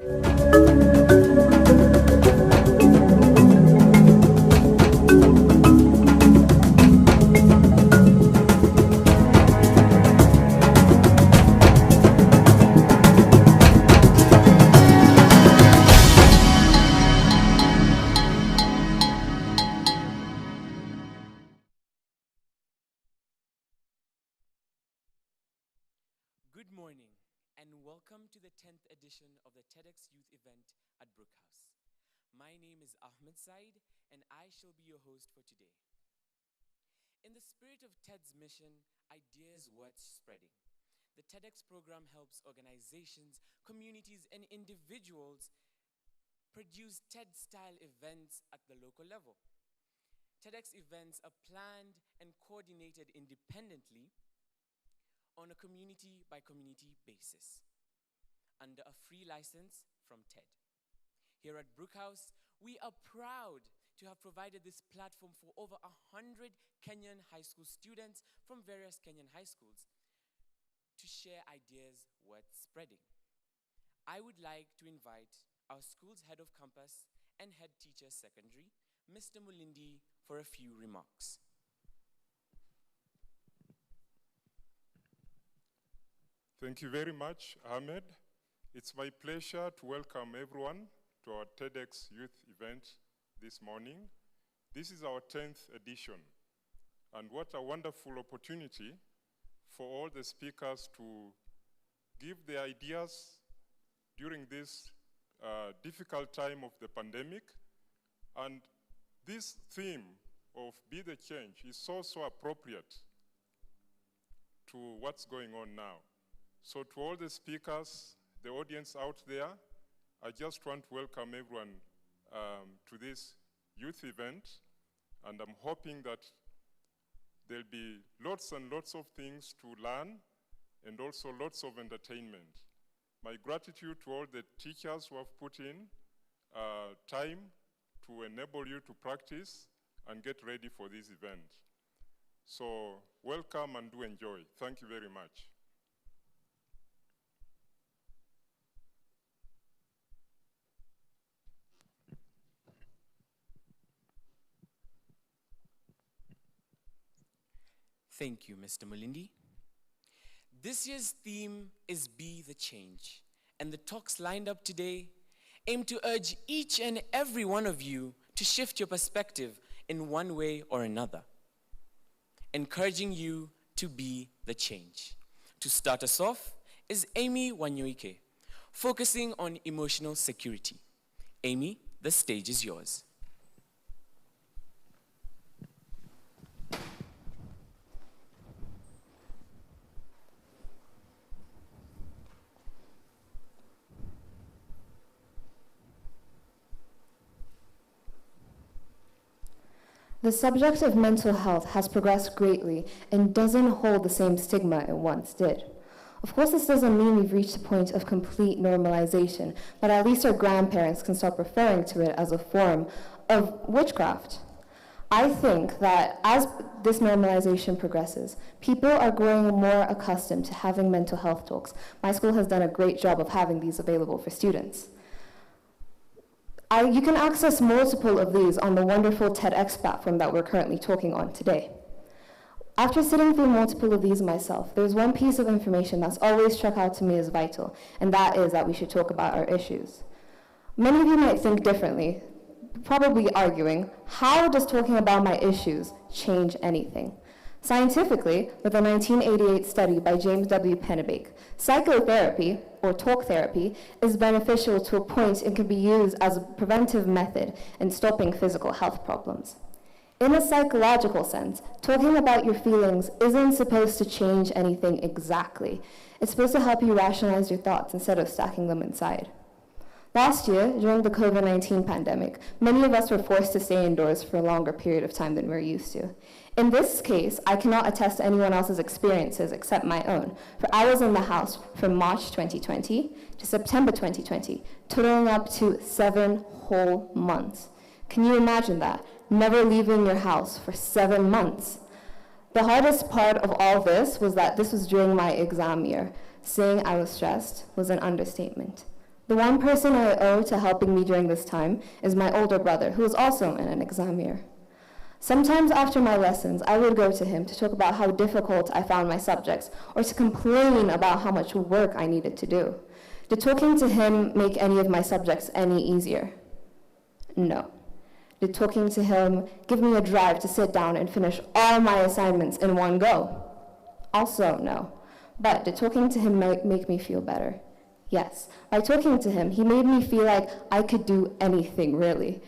Good morning, and welcome to the 10th edition of the Tedx Youth event at Brookhouse. My name is Ahmed Said, and I shall be your host for today. In the spirit of TED's mission, ideas worth spreading, the TEDx program helps organizations, communities, and individuals produce TED-style events at the local level. TEDx events are planned and coordinated independently on a community-by-community basis, under a free license from TED. Here at Brookhouse, we are proud to have provided this platform for over 100 Kenyan high school students from various Kenyan high schools to share ideas worth spreading. I would like to invite our school's head of campus and head teacher secondary, Mr. Mulindi, for a few remarks. Thank you very much, Ahmed. It's my pleasure to welcome everyone to our TEDx Youth event this morning. This is our 10th edition, and what a wonderful opportunity for all the speakers to give their ideas during this difficult time of the pandemic. And this theme of Be the Change is so appropriate to what's going on now. So to all the speakers, the audience out there, I just want to welcome everyone to this youth event, and I'm hoping that there'll be lots and lots of things to learn and also lots of entertainment. My gratitude to all the teachers who have put in time to enable you to practice and get ready for this event. So welcome and do enjoy. Thank you very much. Thank you, Mr. Mulindi. This year's theme is Be the Change, and the talks lined up today aim to urge each and every one of you to shift your perspective in one way or another, encouraging you to be the change. To start us off is Amy Wanyoike, focusing on emotional security. Amy, the stage is yours. The subject of mental health has progressed greatly and doesn't hold the same stigma it once did. Of course, this doesn't mean we've reached a point of complete normalization, but at least our grandparents can stop referring to it as a form of witchcraft. I think that as this normalization progresses, people are growing more accustomed to having mental health talks. My school has done a great job of having these available for students. You can access multiple of these on the wonderful TEDx platform that we're currently talking on today. After sitting through multiple of these myself, there's one piece of information that's always struck out to me as vital, and that is that we should talk about our issues. Many of you might think differently, probably arguing, how does talking about my issues change anything? Scientifically, with a 1988 study by James W. Pennebaker, psychotherapy, or talk therapy, is beneficial to a point and can be used as a preventive method in stopping physical health problems. In a psychological sense, talking about your feelings isn't supposed to change anything exactly. It's supposed to help you rationalize your thoughts instead of stacking them inside. Last year, during the COVID-19 pandemic, many of us were forced to stay indoors for a longer period of time than we're used to. In this case, I cannot attest to anyone else's experiences except my own, for I was in the house from March 2020 to September 2020, totaling up to 7 whole months. Can you imagine that? Never leaving your house for 7 months. The hardest part of all this was that this was during my exam year. Saying I was stressed was an understatement. The one person I owe to helping me during this time is my older brother, who is also in an exam year. Sometimes after my lessons, I would go to him to talk about how difficult I found my subjects, or to complain about how much work I needed to do. Did talking to him make any of my subjects any easier? No. Did talking to him give me a drive to sit down and finish all my assignments in one go? Also no. But did talking to him make me feel better? Yes. By talking to him, he made me feel like I could do anything, really.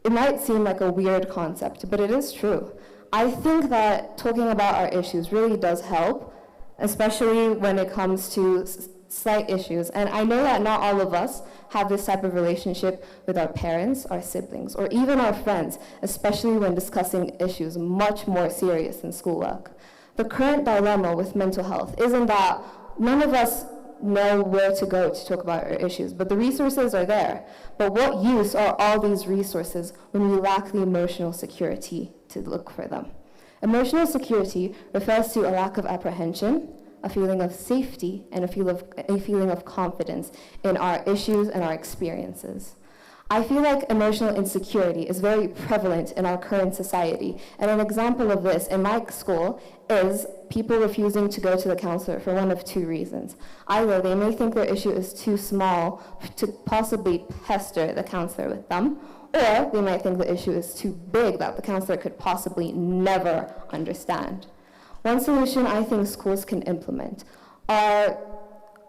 It might seem like a weird concept, but it is true. I think that talking about our issues really does help, especially when it comes to slight issues. And I know that not all of us have this type of relationship with our parents, our siblings, or even our friends, especially when discussing issues much more serious than schoolwork. The current dilemma with mental health isn't that none of us know where to go to talk about our issues, but the resources are there. But what use are all these resources when we lack the emotional security to look for them? Emotional security refers to a lack of apprehension, a feeling of safety, and a feeling of confidence in our issues and our experiences. I feel like emotional insecurity is very prevalent in our current society, and an example of this in my school is people refusing to go to the counselor for one of two reasons. Either they may think their issue is too small to possibly pester the counselor with them, or they might think the issue is too big that the counselor could possibly never understand. One solution I think schools can implement are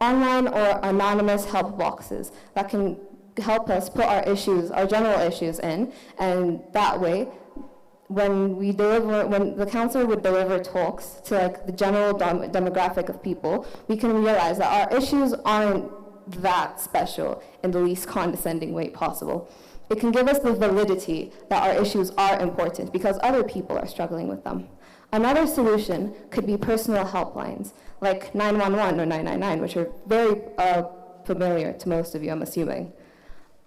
online or anonymous help boxes that can help us put our issues, our general issues in, and that way, when the counselor would deliver talks to like the general demographic of people, we can realize that our issues aren't that special in the least condescending way possible. It can give us the validity that our issues are important because other people are struggling with them. Another solution could be personal helplines, like 911 or 999, which are very familiar to most of you, I'm assuming.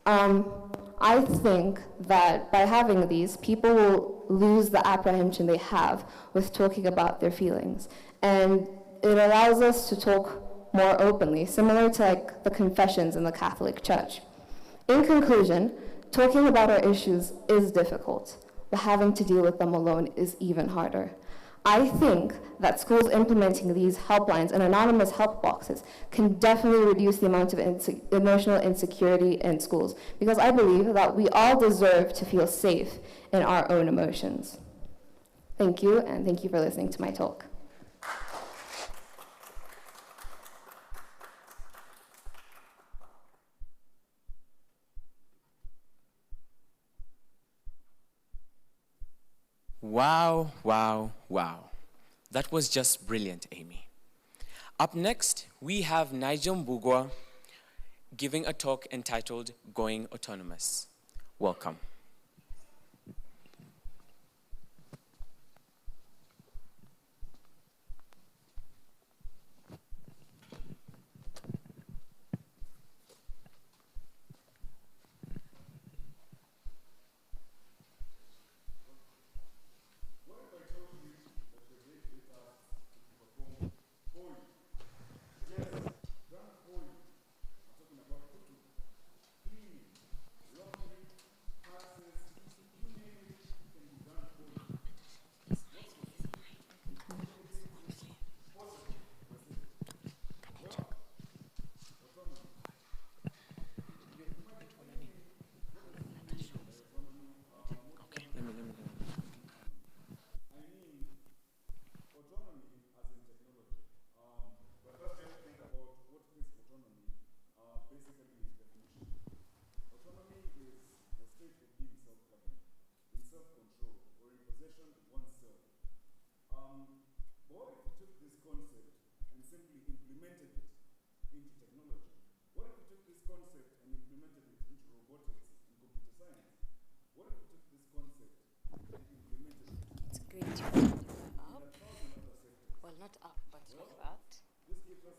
I think that by having these, people will lose the apprehension they have with talking about their feelings. And it allows us to talk more openly, similar to like the confessions in the Catholic Church. In conclusion, talking about our issues is difficult, but having to deal with them alone is even harder. I think that schools implementing these helplines and anonymous help boxes can definitely reduce the amount of emotional insecurity in schools, because I believe that we all deserve to feel safe in our own emotions. Thank you, and thank you for listening to my talk. Wow, wow, wow. That was just brilliant, Amy. Up next, we have Nigel Mbugwa giving a talk entitled Going Autonomous. Welcome.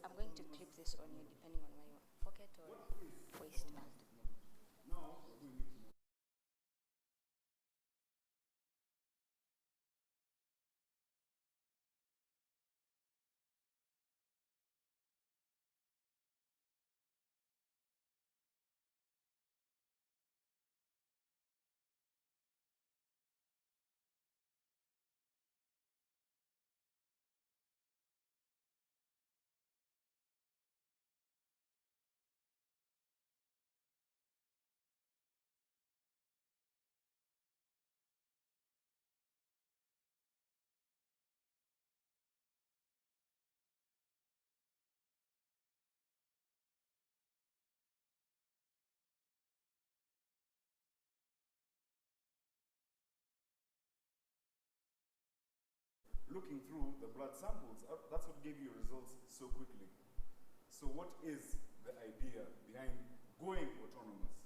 I'm going to clip this on you depending on where you pocket or waistband. looking through the blood samples. That's what gave you results so quickly. So what is the idea behind going autonomous?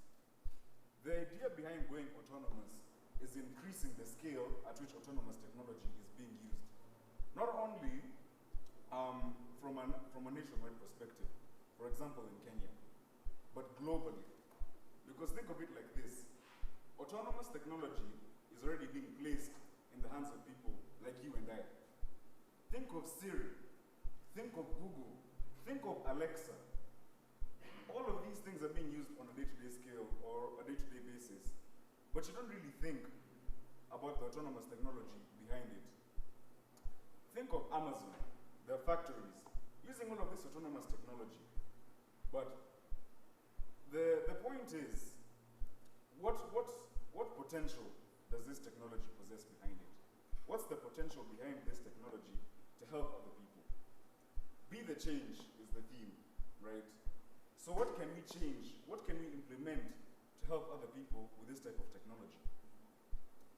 The idea behind going autonomous is increasing the scale at which autonomous technology is being used. Not only from a nationwide perspective, for example in Kenya, but globally. Because think of it like this. Autonomous technology is already being placed in the hands of people like you and I. Think of Siri, think of Google, think of Alexa. All of these things are being used on a day-to-day scale or a day-to-day basis, but you don't really think about the autonomous technology behind it. Think of Amazon, their factories, using all of this autonomous technology. But the point is, what potential does this technology possess behind it? What's the potential behind this technology to help other people? Be the change is the theme, right? So what can we change? What can we implement to help other people with this type of technology?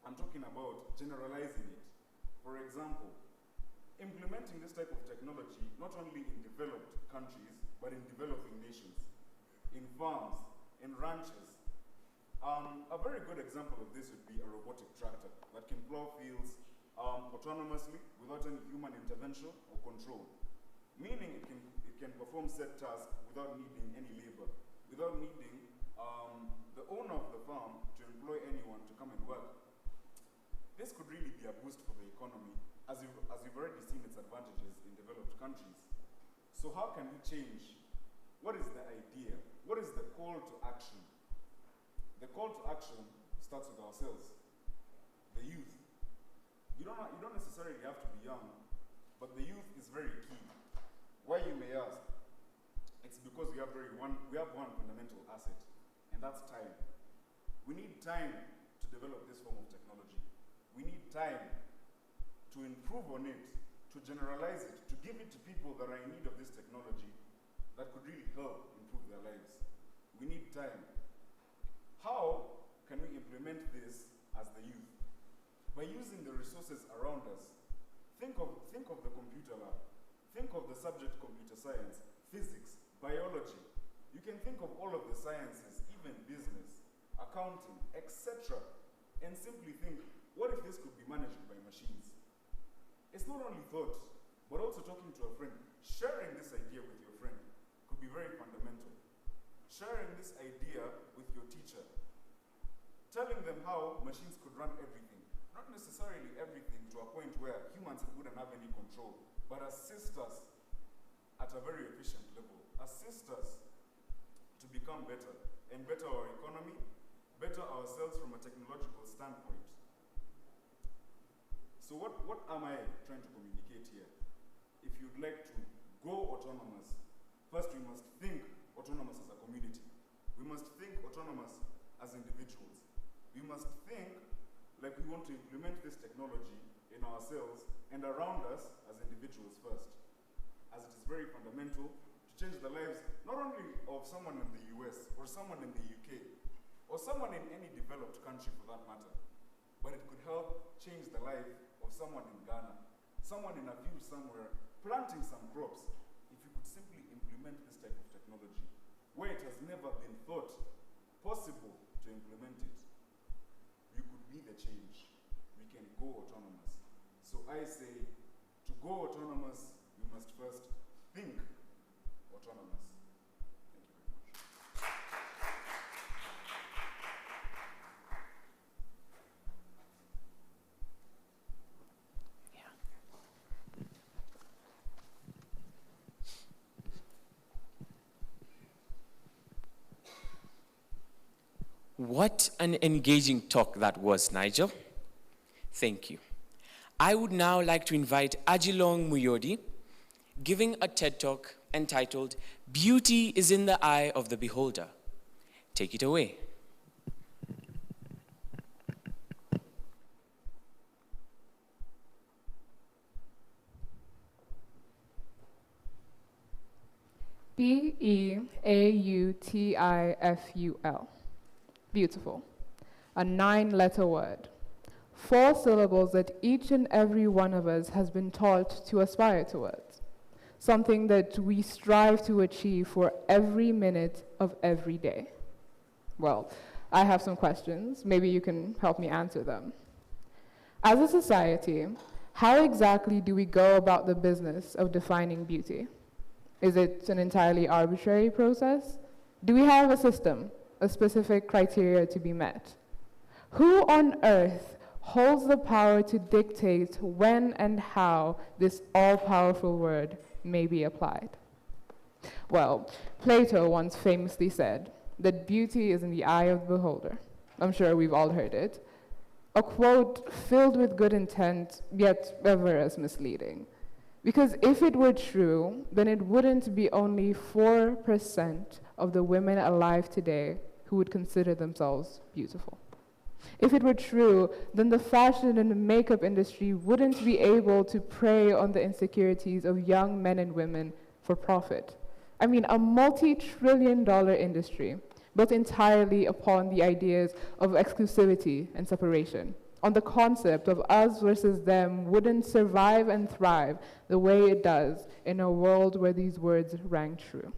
I'm talking about generalizing it. For example, implementing this type of technology not only in developed countries, but in developing nations, in farms, in ranches. A very good example of this would be a robotic tractor that can plow fields autonomously without any human intervention or control, meaning it can perform set tasks without needing any labor, without needing the owner of the farm to employ anyone to come and work. This could really be a boost for the economy, as you've already seen its advantages in developed countries. So how can we change? What is the idea? What is the call to action? The call to action starts with ourselves, the youth. You don't necessarily have to be young, but the youth is very key. Why, you may ask? It's because we have one fundamental asset, and that's time. We need time to develop this form of technology. We need time to improve on it, to generalize it, to give it to people that are in need of this technology that could really help improve their lives. We need time. How can we implement this as the youth? By using the resources around us. Think of the computer lab. Think of the subject computer science, physics, biology. You can think of all of the sciences, even business, accounting, etc. And simply think, what if this could be managed by machines? It's not only thought, but also talking to a friend. Sharing this idea with your friend could be very fundamental. Sharing this idea with your teacher. Telling them how machines could run everything. Not necessarily everything to a point where humans wouldn't have any control, but assist us at a very efficient level. Assist us to become better and better our economy, better ourselves from a technological standpoint. So what am I trying to communicate here? If you'd like to go autonomous, first we must think autonomous as a community. We must think autonomous as individuals. We must think like we want to implement this technology in ourselves and around us as individuals first, as it is very fundamental to change the lives not only of someone in the US or someone in the UK or someone in any developed country for that matter, but it could help change the life of someone in Ghana, someone in a field somewhere, planting some crops. If you could simply implement this type of technology, where it has never been thought possible to implement it, you could be the change. We can go autonomous. So I say, to go autonomous, we must first think autonomous. Thank you very much. What an engaging talk that was, Nigel. Thank you. I would now like to invite Ajilong Muyodi, giving a TED Talk entitled, Beauty is in the Eye of the Beholder. Take it away. Beautiful. Beautiful. A 9-letter word. 4 syllables that each and every one of us has been taught to aspire towards, something that we strive to achieve for every minute of every day. Well, I have some questions. Maybe you can help me answer them. As a society, how exactly do we go about the business of defining beauty? Is it an entirely arbitrary process? Do we have a system, a specific criteria to be met? Who on earth holds the power to dictate when and how this all-powerful word may be applied? Well, Plato once famously said that beauty is in the eye of the beholder. I'm sure we've all heard it. A quote filled with good intent, yet ever as misleading. Because if it were true, then it wouldn't be only 4% of the women alive today who would consider themselves beautiful. If it were true, then the fashion and makeup industry wouldn't be able to prey on the insecurities of young men and women for profit. I mean, a multi-trillion-dollar industry built entirely upon the ideas of exclusivity and separation, on the concept of us versus them wouldn't survive and thrive the way it does in a world where these words rang true.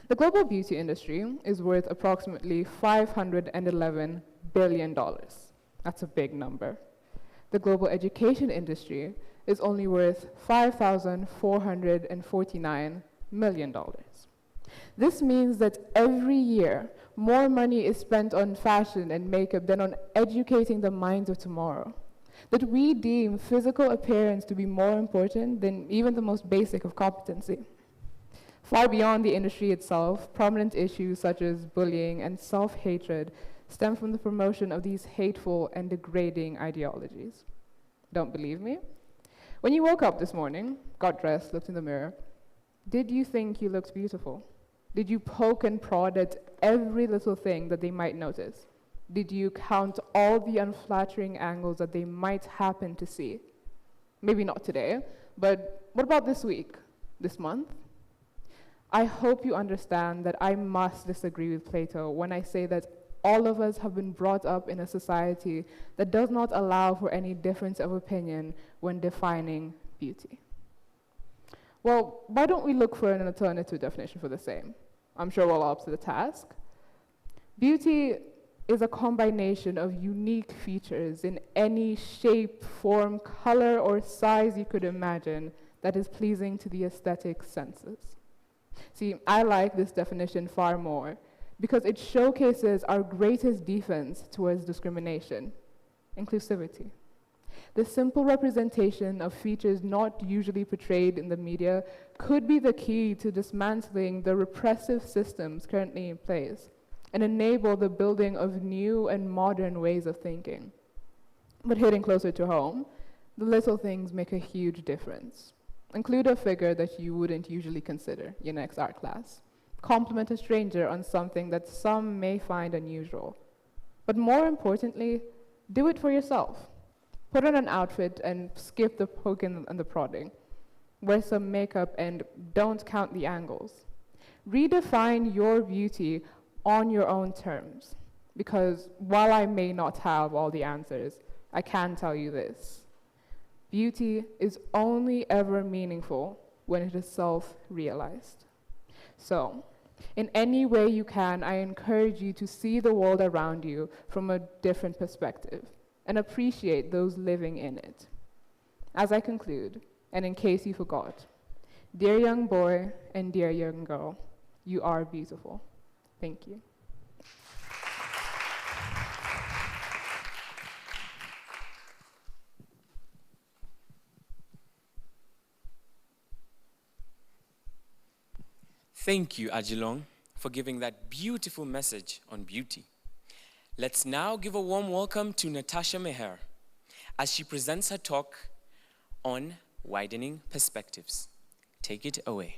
The global beauty industry is worth approximately $511 billion. That's a big number. The global education industry is only worth $5,449 million. This means that every year, more money is spent on fashion and makeup than on educating the minds of tomorrow. That we deem physical appearance to be more important than even the most basic of competency. Far beyond the industry itself, prominent issues such as bullying and self-hatred stem from the promotion of these hateful and degrading ideologies. Don't believe me? When you woke up this morning, got dressed, looked in the mirror, did you think you looked beautiful? Did you poke and prod at every little thing that they might notice? Did you count all the unflattering angles that they might happen to see? Maybe not today, but what about this week, this month? I hope you understand that I must disagree with Plato when I say that all of us have been brought up in a society that does not allow for any difference of opinion when defining beauty. Well, why don't we look for an alternative definition for the same? I'm sure we're all up to the task. Beauty is a combination of unique features in any shape, form, color, or size you could imagine that is pleasing to the aesthetic senses. See, I like this definition far more because it showcases our greatest defense towards discrimination, inclusivity. The simple representation of features not usually portrayed in the media could be the key to dismantling the repressive systems currently in place and enable the building of new and modern ways of thinking. But hitting closer to home, the little things make a huge difference. Include a figure that you wouldn't usually consider your next art class. Compliment a stranger on something that some may find unusual. But more importantly, do it for yourself. Put on an outfit and skip the poking and the prodding. Wear some makeup and don't count the angles. Redefine your beauty on your own terms. Because while I may not have all the answers, I can tell you this. Beauty is only ever meaningful when it is self-realized. So, in any way you can, I encourage you to see the world around you from a different perspective and appreciate those living in it. As I conclude, and in case you forgot, dear young boy and dear young girl, you are beautiful. Thank you. Thank you, Ajilong, for giving that beautiful message on beauty. Let's now give a warm welcome to Natasha Meher as she presents her talk on widening perspectives. Take it away.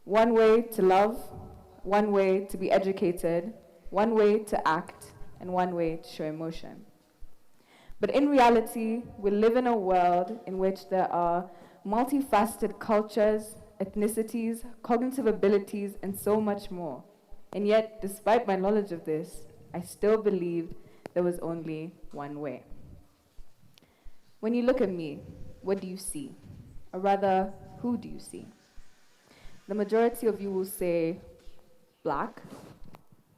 One way to love, one way to be educated, one way to act, and one way to show emotion. But in reality, we live in a world in which there are multifaceted cultures, ethnicities, cognitive abilities, and so much more. And yet, despite my knowledge of this, I still believed there was only one way. When you look at me, what do you see? Or rather, who do you see? The majority of you will say Black,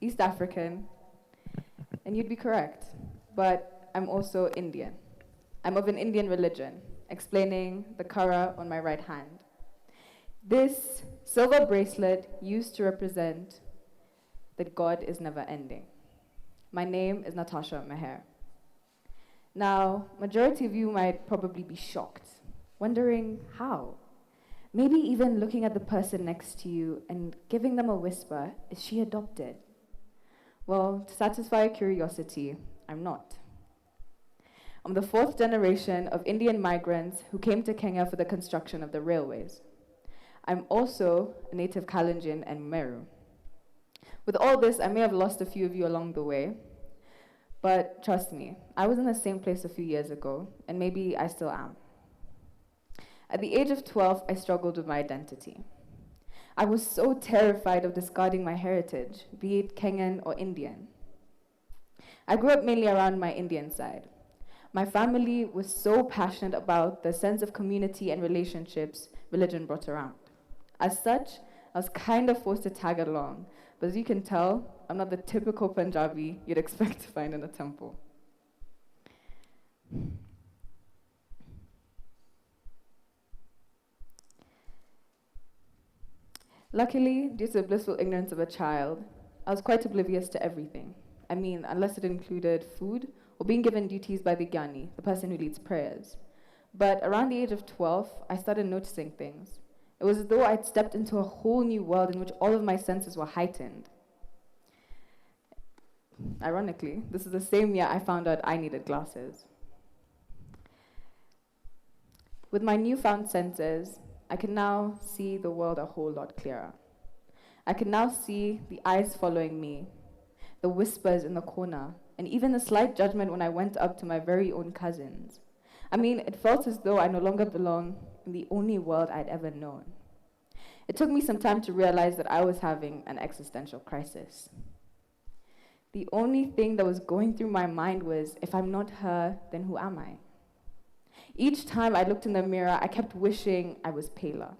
East African, and you'd be correct. But I'm also Indian. I'm of an Indian religion, explaining the kara on my right hand. This silver bracelet used to represent that God is never ending. My name is Natasha Meher. Now, majority of you might probably be shocked, wondering how. Maybe even looking at the person next to you and giving them a whisper, is she adopted? Well, to satisfy curiosity, I'm not. I'm the fourth generation of Indian migrants who came to Kenya for the construction of the railways. I'm also a native Kalenjin and Meru. With all this, I may have lost a few of you along the way, but trust me, I was in the same place a few years ago, and maybe I still am. At the age of 12, I struggled with my identity. I was so terrified of discarding my heritage, be it Kenyan or Indian. I grew up mainly around my Indian side. My family was so passionate about the sense of community and relationships religion brought around. As such, I was kind of forced to tag along, but as you can tell, I'm not the typical Punjabi you'd expect to find in a temple. Luckily, due to the blissful ignorance of a child, I was quite oblivious to everything. I mean, unless it included food or being given duties by the Gyani, the person who leads prayers. But around the age of 12, I started noticing things. It was as though I'd stepped into a whole new world in which all of my senses were heightened. Ironically, this is the same year I found out I needed glasses. With my newfound senses, I can now see the world a whole lot clearer. I can now see the eyes following me, the whispers in the corner, and even the slight judgment when I went up to my very own cousins. I mean, it felt as though I no longer belonged in the only world I'd ever known. It took me some time to realize that I was having an existential crisis. The only thing that was going through my mind was, if I'm not her, then who am I? Each time I looked in the mirror, I kept wishing I was paler,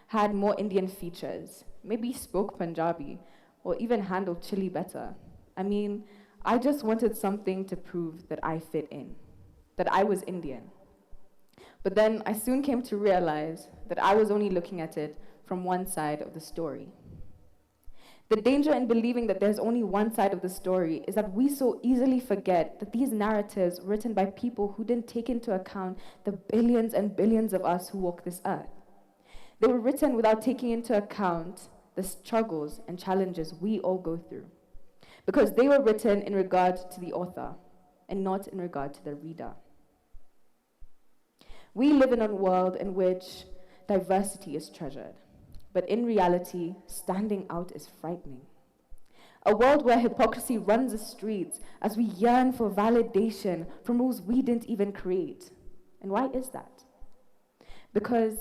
had more Indian features, maybe spoke Punjabi, or even handled chili better. I mean, I just wanted something to prove that I fit in, that I was Indian. But then I soon came to realize that I was only looking at it from one side of the story. The danger in believing that there's only one side of the story is that we so easily forget that these narratives were written by people who didn't take into account the billions and billions of us who walk this earth. They were written without taking into account the struggles and challenges we all go through, because they were written in regard to the author and not in regard to the reader. We live in a world in which diversity is treasured, but in reality, standing out is frightening. A world where hypocrisy runs the streets as we yearn for validation from rules we didn't even create. And why is that? Because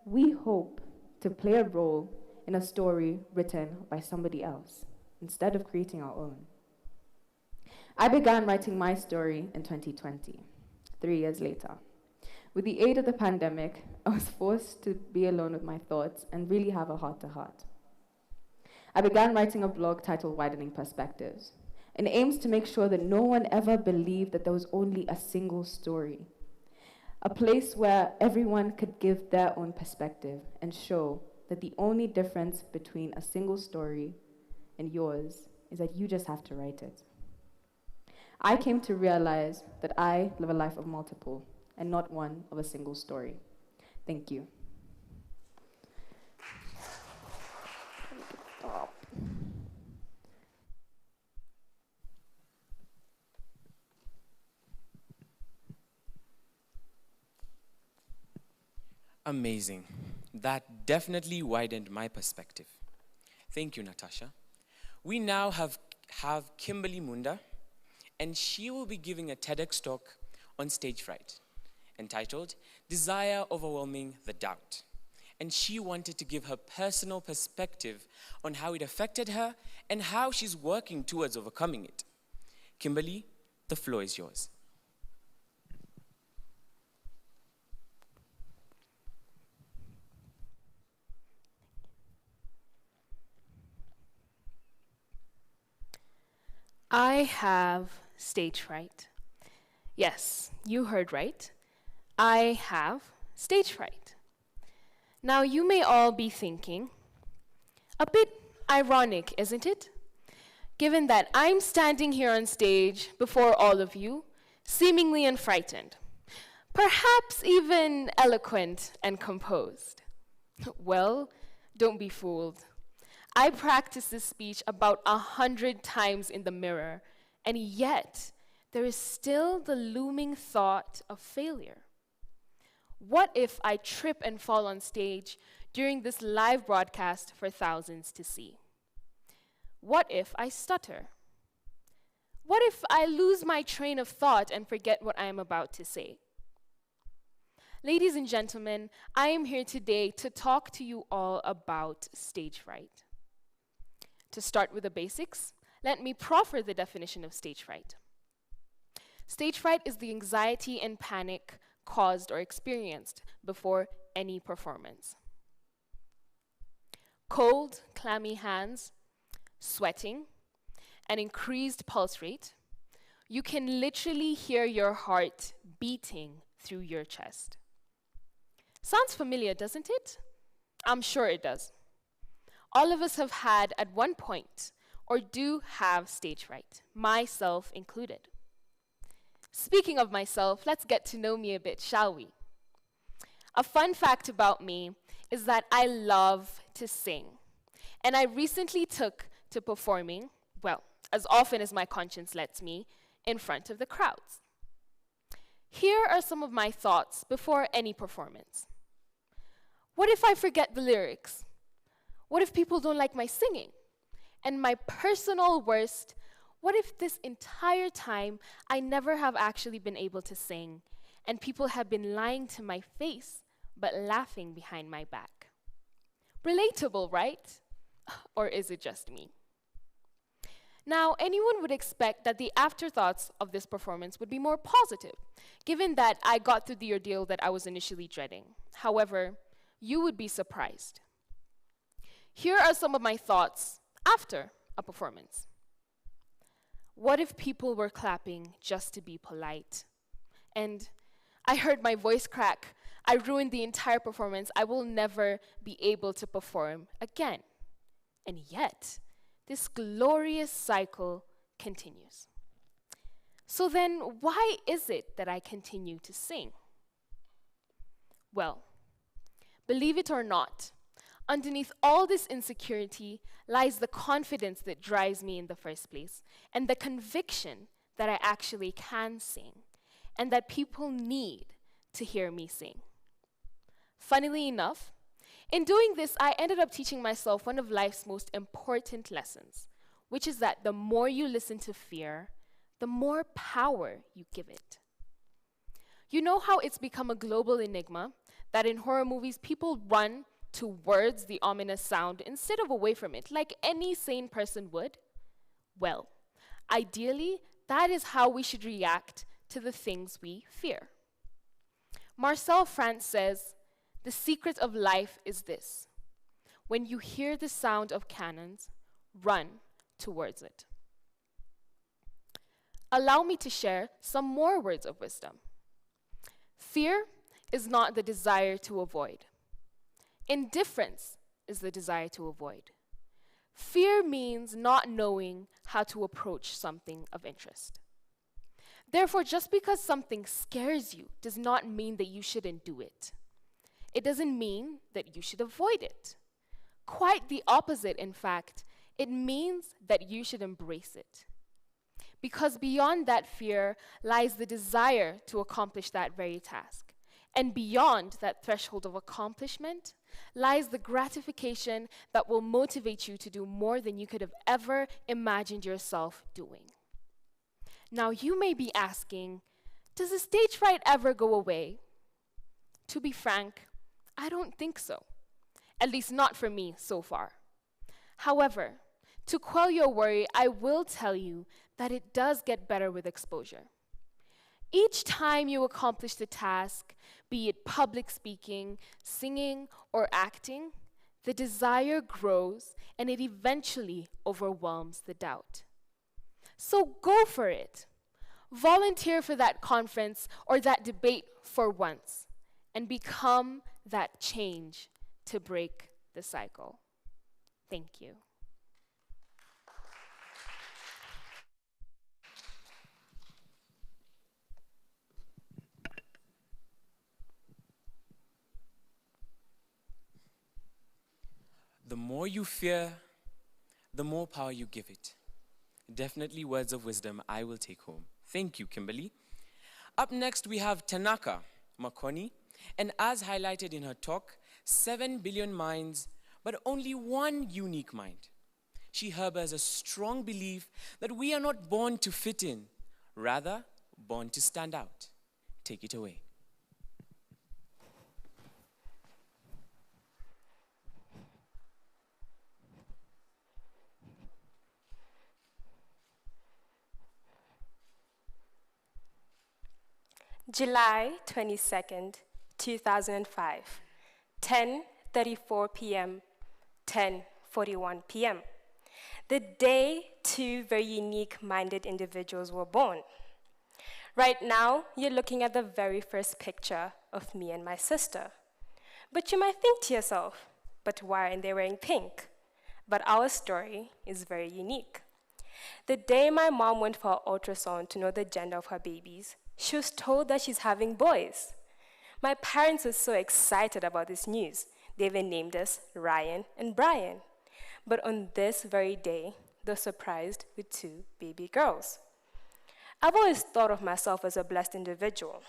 we hope to play a role in a story written by somebody else, instead of creating our own. I began writing my story in 2020, 3 years later. With the aid of the pandemic, I was forced to be alone with my thoughts and really have a heart-to-heart. I began writing a blog titled Widening Perspectives, and aims to make sure that no one ever believed that there was only a single story. A place where everyone could give their own perspective and show that the only difference between a single story and yours is that you just have to write it. I came to realize that I live a life of multiple and not one of a single story. Thank you. Amazing. That definitely widened my perspective. Thank you, Natasha. We now have Kimberly Munda, and she will be giving a TEDx talk on Stage Fright, entitled Desire Overwhelming the Doubt. And she wanted to give her personal perspective on how it affected her and how she's working towards overcoming it. Kimberly, the floor is yours. I have stage fright. Yes, you heard right. I have stage fright. Now, you may all be thinking, a bit ironic, isn't it? Given that I'm standing here on stage before all of you, seemingly unfrightened, perhaps even eloquent and composed. Well, don't be fooled. I practiced this speech about 100 times in the mirror, and yet there is still the looming thought of failure. What if I trip and fall on stage during this live broadcast for thousands to see? What if I stutter? What if I lose my train of thought and forget what I am about to say? Ladies and gentlemen, I am here today to talk to you all about stage fright. To start with the basics, let me proffer the definition of stage fright. Stage fright is the anxiety and panic caused or experienced before any performance. Cold, clammy hands, sweating, an increased pulse rate. You can literally hear your heart beating through your chest. Sounds familiar, doesn't it? I'm sure it does. All of us have had at one point or do have stage fright, myself included. Speaking of myself, let's get to know me a bit, shall we? A fun fact about me is that I love to sing. And I recently took to performing, well, as often as my conscience lets me, in front of the crowds. Here are some of my thoughts before any performance. What if I forget the lyrics? What if people don't like my singing? And my personal worst, what if this entire time I never have actually been able to sing and people have been lying to my face but laughing behind my back? Relatable, right? Or is it just me? Now, anyone would expect that the afterthoughts of this performance would be more positive, given that I got through the ordeal that I was initially dreading. However, you would be surprised. Here are some of my thoughts after a performance. What if people were clapping just to be polite? And I heard my voice crack. I ruined the entire performance. I will never be able to perform again. And yet, this glorious cycle continues. So then, why is it that I continue to sing? Well, believe it or not, underneath all this insecurity lies the confidence that drives me in the first place, and the conviction that I actually can sing, and that people need to hear me sing. Funnily enough, in doing this, I ended up teaching myself one of life's most important lessons, which is that the more you listen to fear, the more power you give it. You know how it's become a global enigma that in horror movies people run towards the ominous sound instead of away from it, like any sane person would? Well, ideally, that is how we should react to the things we fear. Marcel France says, "The secret of life is this: when you hear the sound of cannons, run towards it." Allow me to share some more words of wisdom. Fear is not the desire to avoid. Indifference is the desire to avoid. Fear means not knowing how to approach something of interest. Therefore, just because something scares you does not mean that you shouldn't do it. It doesn't mean that you should avoid it. Quite the opposite, in fact. It means that you should embrace it. Because beyond that fear lies the desire to accomplish that very task. And beyond that threshold of accomplishment lies the gratification that will motivate you to do more than you could have ever imagined yourself doing. Now, you may be asking, Does the stage fright ever go away? To be frank, I don't think so. At least not for me so far. However, to quell your worry, I will tell you that it does get better with exposure. Each time you accomplish the task, be it public speaking, singing, or acting, the desire grows and it eventually overwhelms the doubt. So go for it. Volunteer for that conference or that debate for once and become that change to break the cycle. Thank you. The more you fear, the more power you give it. Definitely words of wisdom I will take home. Thank you, Kimberly. Up next, we have Tanaka Makoni, and as highlighted in her talk, 7 billion minds, but only one unique mind. She harbors a strong belief that we are not born to fit in, rather born to stand out. Take it away. July 22nd, 2005, 10:34 p.m., 10:41 p.m. The day two very unique-minded individuals were born. Right now, you're looking at the very first picture of me and my sister. But you might think to yourself, but why aren't they wearing pink? But our story is very unique. The day my mom went for her ultrasound to know the gender of her babies, she was told that she's having boys. My parents were so excited about this news. They even named us Ryan and Brian. But on this very day, they're surprised with 2 baby girls. I've always thought of myself as a blessed individual.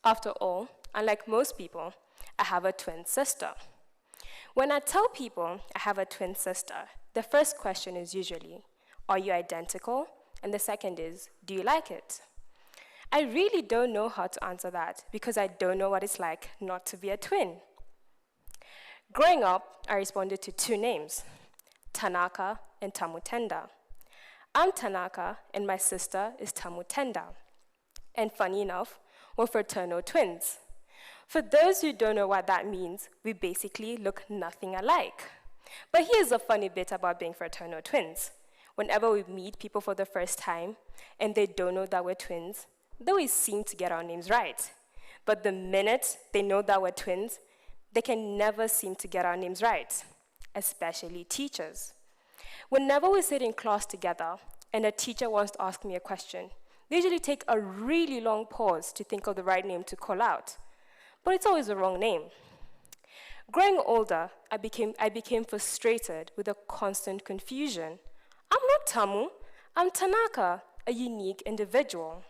After all, unlike most people, I have a twin sister. When I tell people I have a twin sister, the first question is usually, are you identical? And the second is, do you like it? I really don't know how to answer that because I don't know what it's like not to be a twin. Growing up, I responded to 2 names, Tanaka and Tamutenda. I'm Tanaka and my sister is Tamutenda. And funny enough, we're fraternal twins. For those who don't know what that means, we basically look nothing alike. But here's a funny bit about being fraternal twins. Whenever we meet people for the first time and they don't know that we're twins, they always seem to get our names right. But the minute they know that we're twins, they can never seem to get our names right, especially teachers. Whenever we sit in class together and a teacher wants to ask me a question, they usually take a really long pause to think of the right name to call out. But it's always the wrong name. Growing older, I became frustrated with a constant confusion. I'm not Tamu, I'm Tanaka, a unique individual.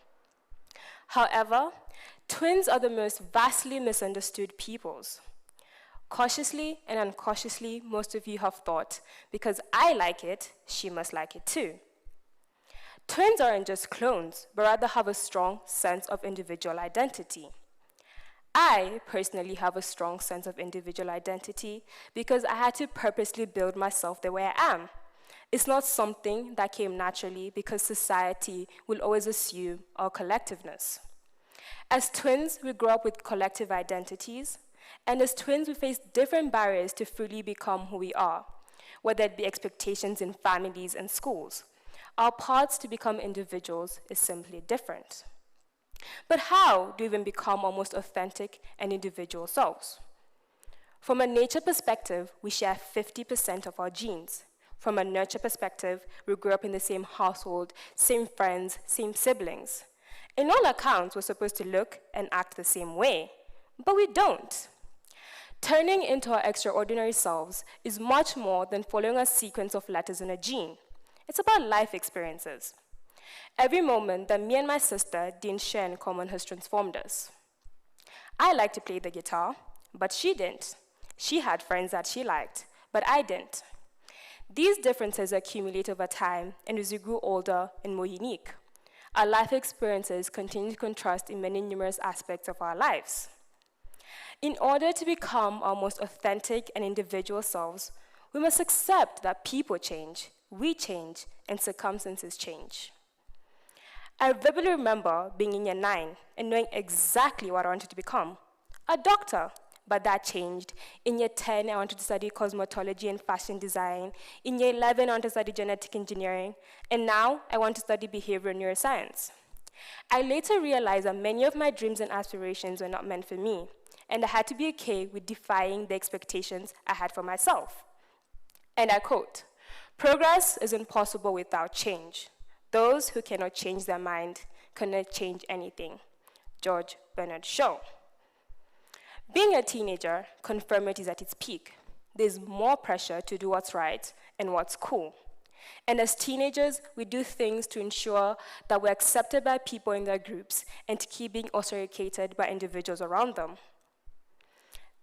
However, twins are the most vastly misunderstood peoples. Cautiously and uncautiously, most of you have thought, because I like it, she must like it too. Twins aren't just clones, but rather have a strong sense of individual identity. I personally have a strong sense of individual identity because I had to purposely build myself the way I am. It's not something that came naturally because society will always assume our collectiveness. As twins, we grow up with collective identities, and as twins, we face different barriers to fully become who we are, whether it be expectations in families and schools. Our paths to become individuals is simply different. But how do we even become our most authentic and individual selves? From a nature perspective, we share 50% of our genes. From a nurture perspective, we grew up in the same household, same friends, same siblings. In all accounts, we're supposed to look and act the same way, but we don't. Turning into our extraordinary selves is much more than following a sequence of letters in a gene. It's about life experiences. Every moment that me and my sister didn't share in common has transformed us. I liked to play the guitar, but she didn't. She had friends that she liked, but I didn't. These differences accumulate over time, and as we grew older and more unique, Our life experiences continue to contrast in many numerous aspects of our lives. In order to become our most authentic and individual selves, we must accept that people change, we change, and circumstances change. I vividly remember being in year 9 and knowing exactly what I wanted to become, a doctor. But that changed. In year 10, I wanted to study cosmetology and fashion design. In year 11, I wanted to study genetic engineering. And now, I want to study behavioral neuroscience. I later realized that many of my dreams and aspirations were not meant for me, and I had to be okay with defying the expectations I had for myself. And I quote, "Progress is impossible without change. Those who cannot change their mind cannot change anything." George Bernard Shaw. Being a teenager, conformity is at its peak. There's more pressure to do what's right and what's cool. And as teenagers, we do things to ensure that we're accepted by people in their groups and to keep being authenticated by individuals around them.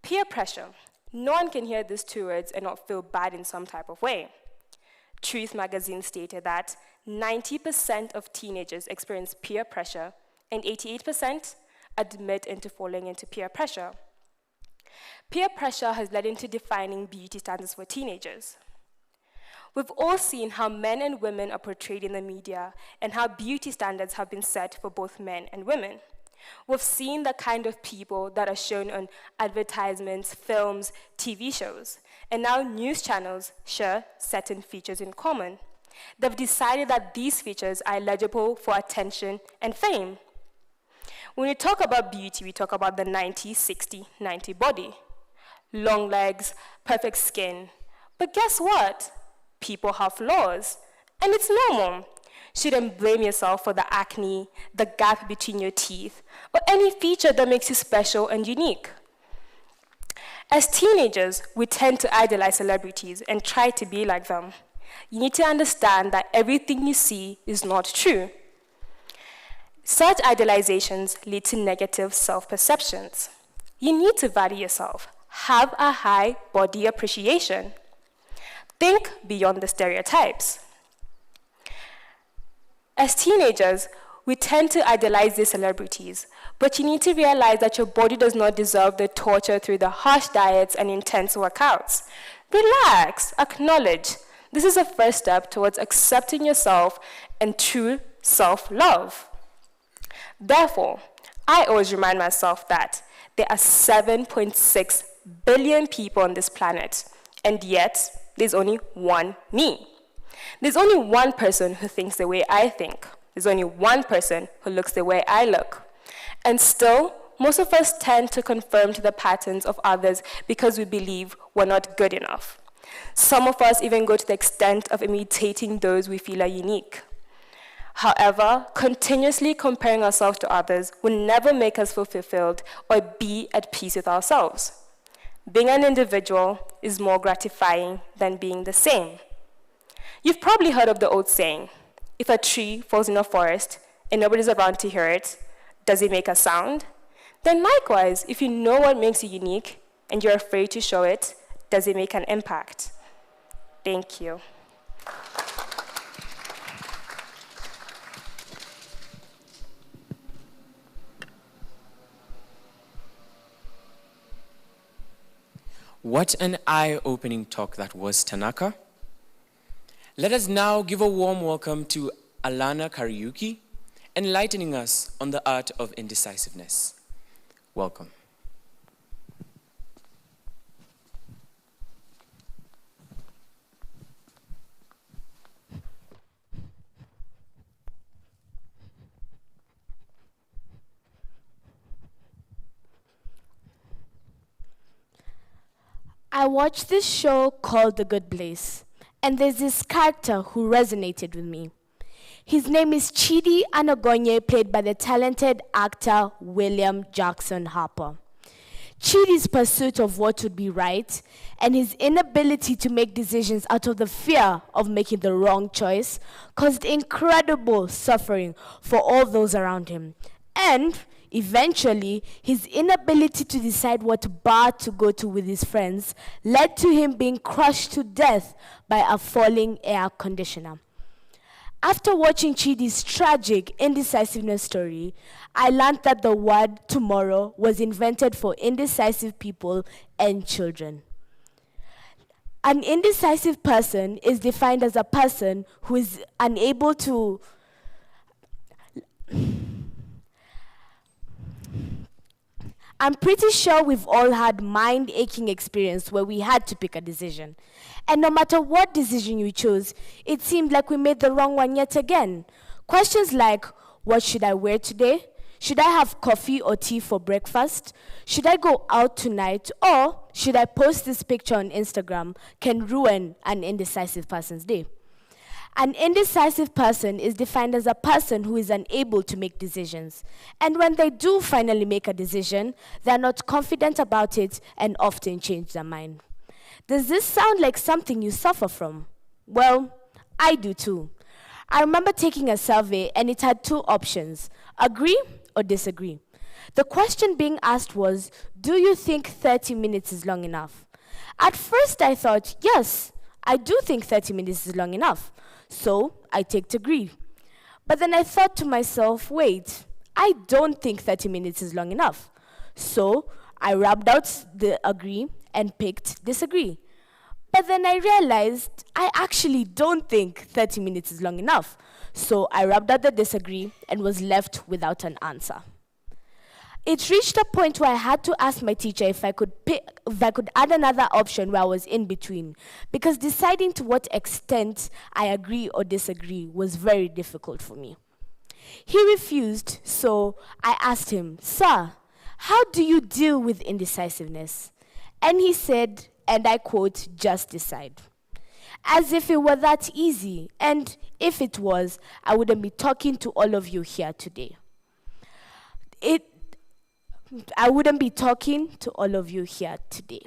Peer pressure. No one can hear these two words and not feel bad in some type of way. Truth magazine stated that 90% of teenagers experience peer pressure and 88% admit into falling into peer pressure. Peer pressure has led into defining beauty standards for teenagers. We've all seen how men and women are portrayed in the media and how beauty standards have been set for both men and women. We've seen the kind of people that are shown on advertisements, films, TV shows, and now news channels share certain features in common. They've decided that these features are eligible for attention and fame. When we talk about beauty, we talk about the 90, 60, 90 body. Long legs, perfect skin. But guess what? People have flaws, and it's normal. Shouldn't blame yourself for the acne, the gap between your teeth, or any feature that makes you special and unique. As teenagers, we tend to idolize celebrities and try to be like them. You need to understand that everything you see is not true. Such idolizations lead to negative self-perceptions. You need to value yourself. Have a high body appreciation. Think beyond the stereotypes. As teenagers, we tend to idolize these celebrities, but you need to realize that your body does not deserve the torture through the harsh diets and intense workouts. Relax, acknowledge. This is a first step towards accepting yourself and true self-love. Therefore, I always remind myself that there are 7.6 billion people on this planet, and yet there's only one me. There's only one person who thinks the way I think. There's only one person who looks the way I look. And still, most of us tend to conform to the patterns of others because we believe we're not good enough. Some of us even go to the extent of imitating those we feel are unique. However, continuously comparing ourselves to others will never make us feel fulfilled or be at peace with ourselves. Being an individual is more gratifying than being the same. You've probably heard of the old saying, if a tree falls in a forest and nobody's around to hear it, does it make a sound? Then likewise, if you know what makes you unique and you're afraid to show it, does it make an impact? Thank you. What an eye-opening talk that was, Tanaka. Let us now give a warm welcome to Alana Kariuki, enlightening us on the art of indecisiveness. Welcome. I watched this show called The Good Place, and there's this character who resonated with me. His name is Chidi Anagonye, played by the talented actor William Jackson Harper. Chidi's pursuit of what would be right and his inability to make decisions out of the fear of making the wrong choice caused incredible suffering for all those around him. And eventually, his inability to decide what bar to go to with his friends led to him being crushed to death by a falling air conditioner. After watching Chidi's tragic indecisiveness story, I learned that the word tomorrow was invented for indecisive people and children. An indecisive person is defined as a person who is unable to I'm pretty sure we've all had mind-aching experience where we had to pick a decision. And no matter what decision you chose, it seemed like we made the wrong one yet again. Questions like, what should I wear today? Should I have coffee or tea for breakfast? Should I go out tonight? Or should I post this picture on Instagram can ruin an indecisive person's day. An indecisive person is defined as a person who is unable to make decisions. And when they do finally make a decision, they're not confident about it and often change their mind. Does this sound like something you suffer from? Well, I do too. I remember taking a survey and it had two options, agree or disagree. The question being asked was, do you think 30 minutes is long enough? At first I thought, yes, I do think 30 minutes is long enough. So I ticked agree. But then I thought to myself, wait, I don't think 30 minutes is long enough. So I rubbed out the agree and picked disagree. But then I realized I actually don't think 30 minutes is long enough. So I rubbed out the disagree and was left without an answer. It reached a point where I had to ask my teacher if I could add another option where I was in between, because deciding to what extent I agree or disagree was very difficult for me. He refused, so I asked him, "Sir, how do you deal with indecisiveness?" And he said, and I quote, "Just decide." As if it were that easy, and if it was, I wouldn't be talking to all of you here today. I wouldn't be talking to all of you here today.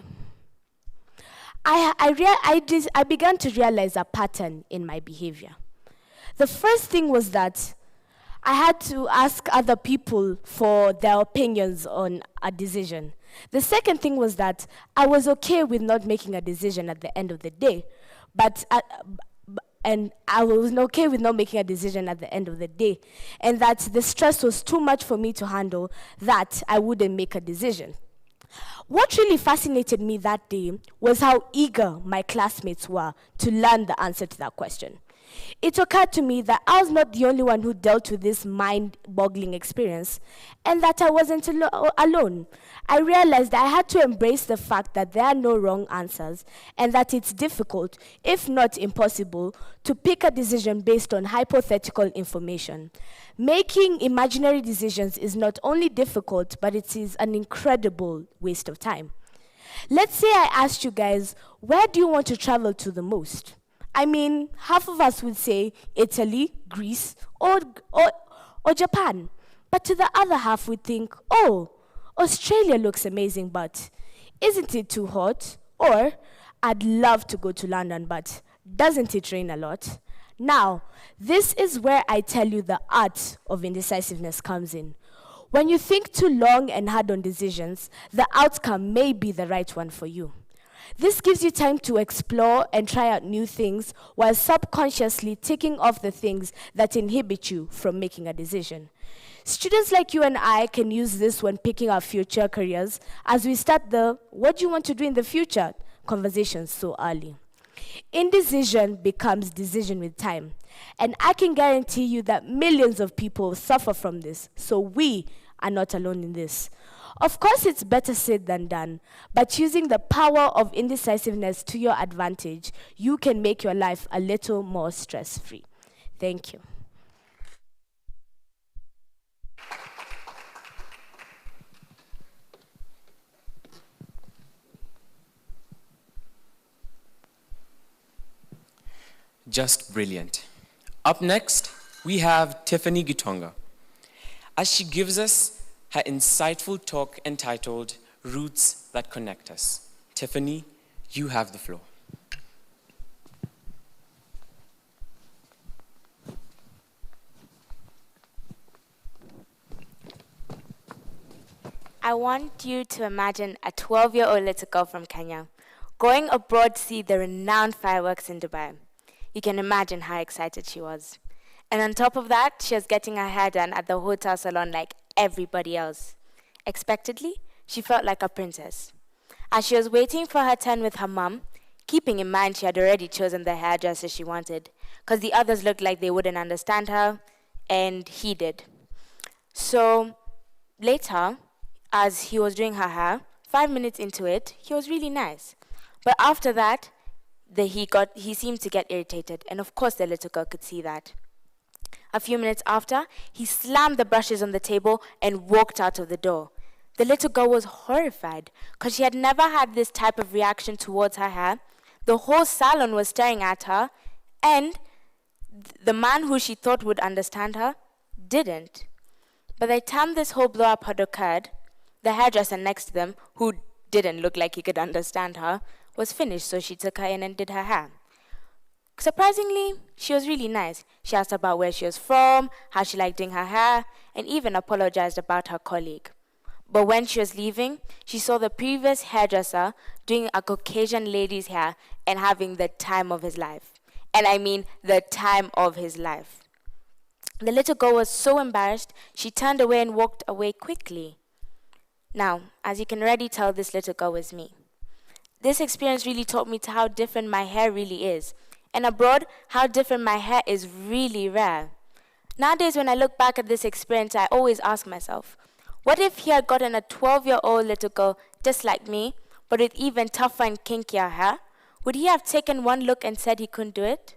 I began to realize a pattern in my behavior. The first thing was that I had to ask other people for their opinions on a decision. The second thing was that I was okay with not making a decision at the end of the day, and I was okay with not making a decision at the end of the day, and that the stress was too much for me to handle, that I wouldn't make a decision. What really fascinated me that day was how eager my classmates were to learn the answer to that question. It occurred to me that I was not the only one who dealt with this mind-boggling experience, and that I wasn't alone. I realized that I had to embrace the fact that there are no wrong answers, and that it's difficult, if not impossible, to pick a decision based on hypothetical information. Making imaginary decisions is not only difficult, but it is an incredible waste of time. Let's say I asked you guys, where do you want to travel to the most? I mean, half of us would say Italy, Greece, or Japan. But to the other half would think, oh, Australia looks amazing, but isn't it too hot? Or, I'd love to go to London, but doesn't it rain a lot? Now, this is where I tell you the art of indecisiveness comes in. When you think too long and hard on decisions, the outcome may be the right one for you. This gives you time to explore and try out new things while subconsciously ticking off the things that inhibit you from making a decision. Students like you and I can use this when picking our future careers as we start the "what do you want to do in the future?" conversations so early. Indecision becomes decision with time. And I can guarantee you that millions of people suffer from this, so we are not alone in this. Of course, it's better said than done, but using the power of indecisiveness to your advantage, you can make your life a little more stress-free. Thank you. Just brilliant. Up next, we have Tiffany Gitonga, as she gives us her insightful talk entitled Roots That Connect Us. Tiffany, you have the floor. I want you to imagine a 12-year-old little girl from Kenya going abroad to see the renowned fireworks in Dubai. You can imagine how excited she was. And on top of that, she was getting her hair done at the hotel salon like everybody else. Expectedly, she felt like a princess. As she was waiting for her turn with her mom, keeping in mind she had already chosen the hairdresser she wanted, because the others looked like they wouldn't understand her, and he did. So later, as he was doing her hair, 5 minutes into it, he was really nice. But after that, he seemed to get irritated, and of course the little girl could see that. A few minutes after, he slammed the brushes on the table and walked out of the door. The little girl was horrified because she had never had this type of reaction towards her hair. The whole salon was staring at her, and the man who she thought would understand her didn't. By the time this whole blow-up had occurred, the hairdresser next to them, who didn't look like he could understand her, was finished, so she took her in and did her hair. Surprisingly, she was really nice. She asked about where she was from, how she liked doing her hair, and even apologized about her colleague. But when she was leaving, she saw the previous hairdresser doing a Caucasian lady's hair and having the time of his life. And I mean the time of his life. The little girl was so embarrassed, she turned away and walked away quickly. Now, as you can already tell, this little girl was me. This experience really taught me to how different my hair really is. And abroad, how different my hair is really rare. Nowadays, when I look back at this experience, I always ask myself, what if he had gotten a 12-year-old little girl just like me, but with even tougher and kinkier hair? Would he have taken one look and said he couldn't do it?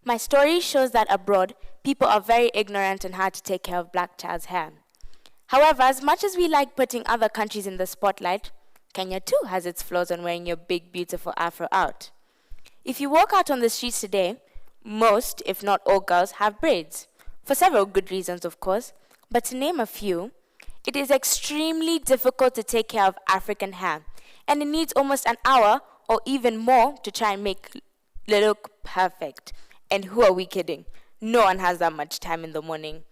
My story shows that abroad, people are very ignorant on how to take care of black child's hair. However, as much as we like putting other countries in the spotlight, Kenya too has its flaws on wearing your big, beautiful afro out. If you walk out on the streets today, most, if not all girls, have braids. For several good reasons, of course. But to name a few, it is extremely difficult to take care of African hair, and it needs almost an hour or even more to try and make it look perfect. And who are we kidding? No one has that much time in the morning.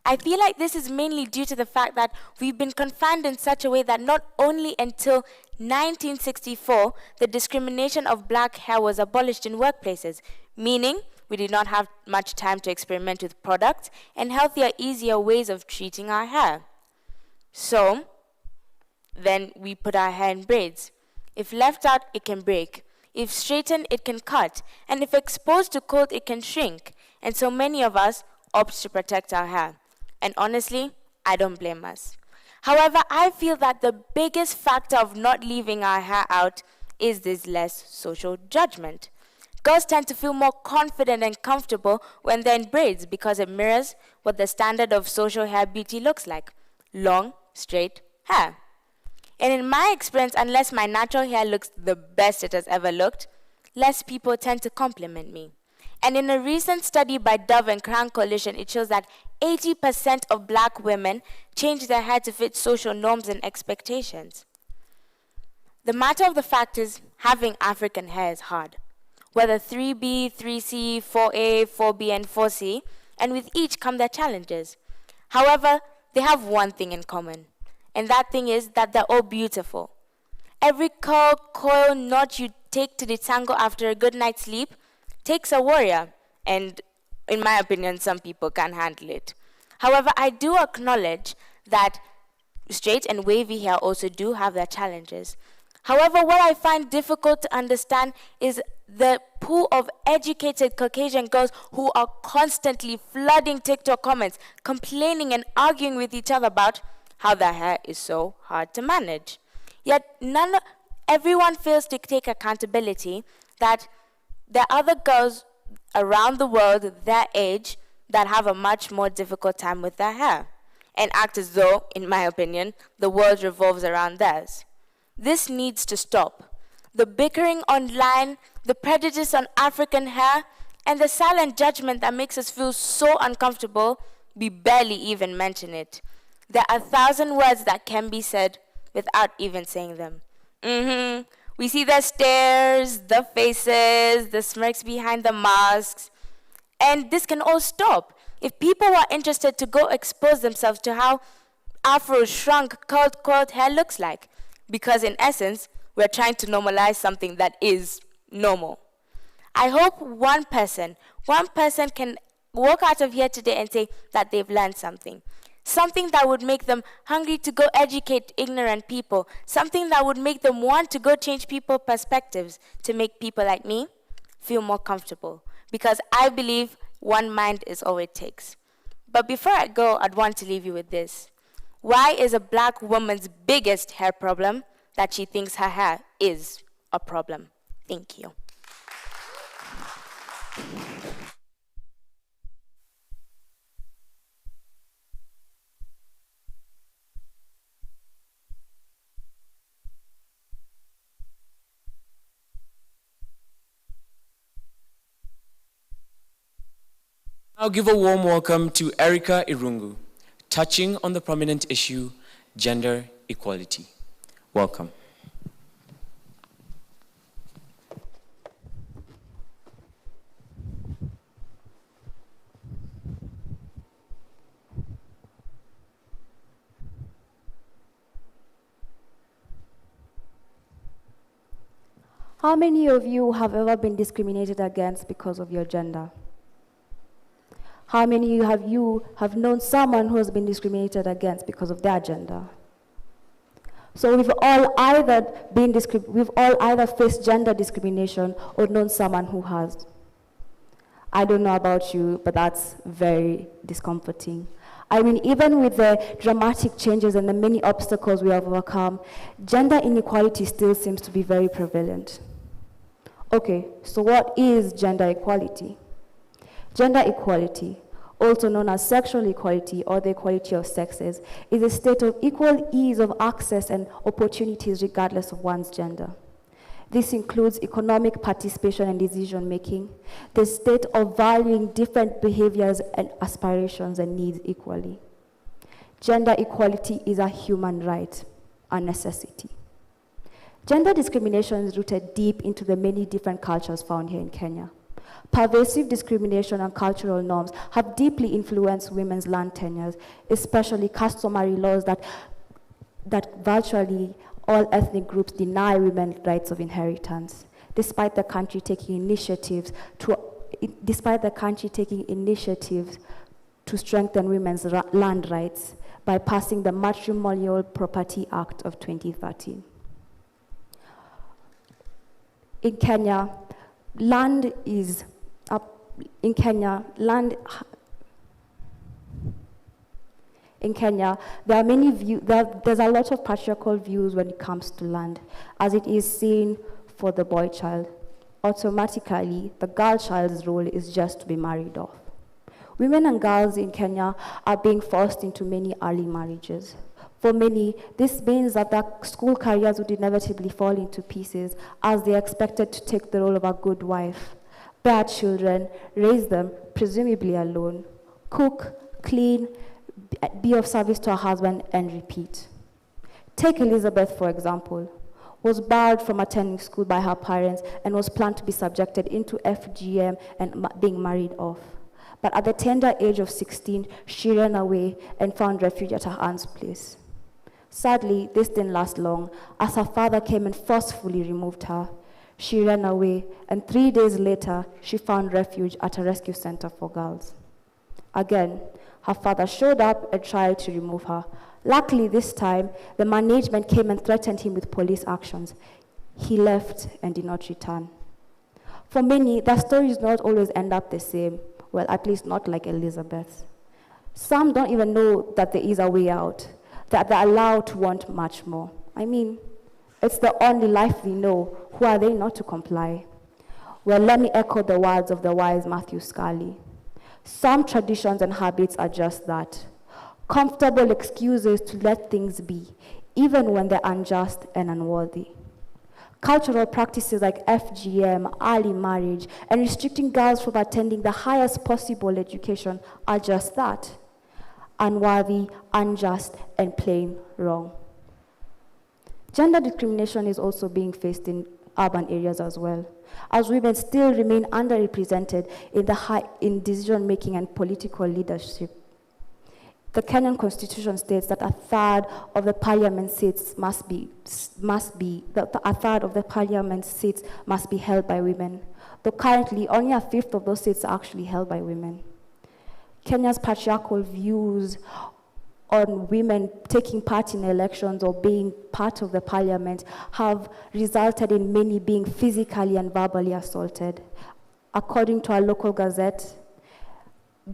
I feel like this is mainly due to the fact that we've been confined in such a way that not only until 1964 the discrimination of black hair was abolished in workplaces, meaning we did not have much time to experiment with products and healthier, easier ways of treating our hair. So, then we put our hair in braids. If left out, it can break. If straightened, it can cut. And if exposed to cold, it can shrink. And so many of us opt to protect our hair. And honestly, I don't blame us. However, I feel that the biggest factor of not leaving our hair out is this less social judgment. Girls tend to feel more confident and comfortable when they're in braids because it mirrors what the standard of social hair beauty looks like: long, straight hair. And in my experience, unless my natural hair looks the best it has ever looked, less people tend to compliment me. And in a recent study by Dove and Crown Coalition, it shows that 80% of black women change their hair to fit social norms and expectations. The matter of the fact is, having African hair is hard. Whether 3B, 3C, 4A, 4B, and 4C, and with each come their challenges. However, they have one thing in common, and that thing is that they're all beautiful. Every curl, coil, knot you take to detangle after a good night's sleep takes a warrior, and in my opinion, some people can't handle it. However, I do acknowledge that straight and wavy hair also do have their challenges. However, what I find difficult to understand is the pool of educated Caucasian girls who are constantly flooding TikTok comments, complaining and arguing with each other about how their hair is so hard to manage. Yet everyone fails to take accountability that there are other girls around the world their age that have a much more difficult time with their hair, and act as though, in my opinion, the world revolves around theirs. This needs to stop. The bickering online, the prejudice on African hair, and the silent judgment that makes us feel so uncomfortable, we barely even mention it. There are 1,000 words that can be said without even saying them. We see the stares, the faces, the smirks behind the masks, and this can all stop. If people are interested to go expose themselves to how Afro shrunk, curled, coiled hair looks like, because in essence, we're trying to normalize something that is normal. I hope one person walk out of here today and say that they've learned something. Something that would make them hungry to go educate ignorant people. Something that would make them want to go change people's perspectives to make people like me feel more comfortable. Because I believe one mind is all it takes. But before I go, I'd want to leave you with this. Why is a black woman's biggest hair problem that she thinks her hair is a problem? Thank you. I'll give a warm welcome to Erica Irungu, touching on the prominent issue, gender equality. Welcome. How many of you have ever been discriminated against because of your gender? How many of you have known someone who has been discriminated against because of their gender? So we've all either faced gender discrimination or known someone who has. I don't know about you, but that's very discomforting. I mean, even with the dramatic changes and the many obstacles we have overcome, gender inequality still seems to be very prevalent. Okay, so what is gender equality? Gender equality, also known as sexual equality or the equality of sexes, is a state of equal ease of access and opportunities regardless of one's gender. This includes economic participation and decision-making, the state of valuing different behaviors and aspirations and needs equally. Gender equality is a human right, a necessity. Gender discrimination is rooted deep into the many different cultures found here in Kenya. Pervasive discrimination and cultural norms have deeply influenced women's land tenures, especially customary laws that virtually all ethnic groups deny women rights of inheritance, despite the country taking initiatives to strengthen women's land rights by passing the Matrimonial Property Act of 2013. In Kenya, there's a lot of patriarchal views when it comes to land, as it is seen for the boy child. Automatically, the girl child's role is just to be married off. Women and girls in Kenya are being forced into many early marriages. For many, this means that their school careers would inevitably fall into pieces as they are expected to take the role of a good wife, bear children, raise them, presumably alone, cook, clean, be of service to her husband, and repeat. Take Elizabeth, for example, was barred from attending school by her parents and was planned to be subjected into FGM and being married off. But at the tender age of 16, she ran away and found refuge at her aunt's place. Sadly, this didn't last long, as her father came and forcefully removed her. She ran away, and 3 days later, she found refuge at a rescue center for girls. Again, her father showed up and tried to remove her. Luckily, this time, the management came and threatened him with police actions. He left and did not return. For many, their stories not always end up the same. Well, at least not like Elizabeth. Some don't even know that there is a way out, that they're allowed to want much more. I mean, it's the only life we know. Who are they not to comply? Well, let me echo the words of the wise Matthew Scully. Some traditions and habits are just that. Comfortable excuses to let things be, even when they're unjust and unworthy. Cultural practices like FGM, early marriage, and restricting girls from attending the highest possible education are just that. Unworthy, unjust, and plain wrong. Gender discrimination is also being faced in urban areas as well, as women still remain underrepresented in decision-making and political leadership. The Kenyan Constitution states that a third of the parliament seats must be held by women, though currently only a fifth of those seats are actually held by women. Kenya's patriarchal views on women taking part in elections or being part of the parliament have resulted in many being physically and verbally assaulted. According to our local gazette,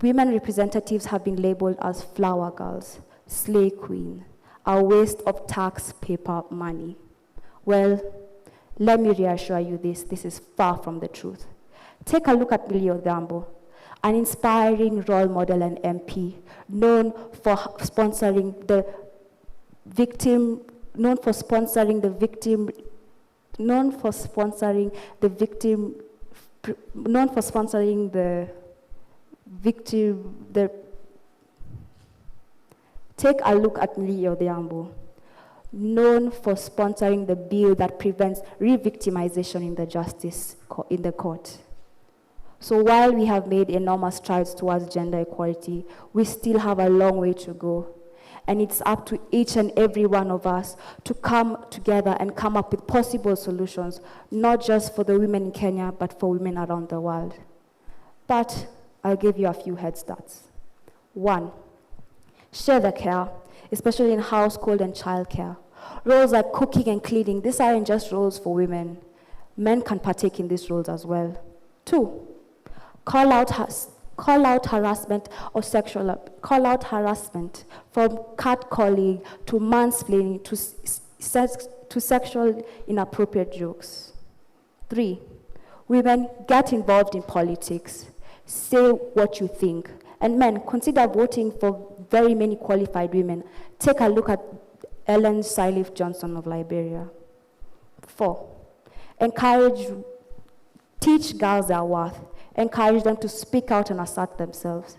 women representatives have been labeled as flower girls, slay queen, a waste of tax paper money. Well, let me reassure you this is far from the truth. Take a look at Millie Odhiambo, an inspiring role model and MP, known for sponsoring the victim Take a look at Millie Odhiambo, known for sponsoring the bill that prevents re-victimization in the court. So while we have made enormous strides towards gender equality, we still have a long way to go. And it's up to each and every one of us to come together and come up with possible solutions, not just for the women in Kenya, but for women around the world. But I'll give you a few head starts. 1, share the care, especially in household and childcare. Roles like cooking and cleaning, these aren't just roles for women. Men can partake in these roles as well. 2, call out harassment from catcalling to mansplaining to sexual inappropriate jokes. 3, women, get involved in politics. Say what you think. And men, consider voting for very many qualified women. Take a look at Ellen Sirleaf Johnson of Liberia. 4, teach girls their worth. Encourage them to speak out and assert themselves.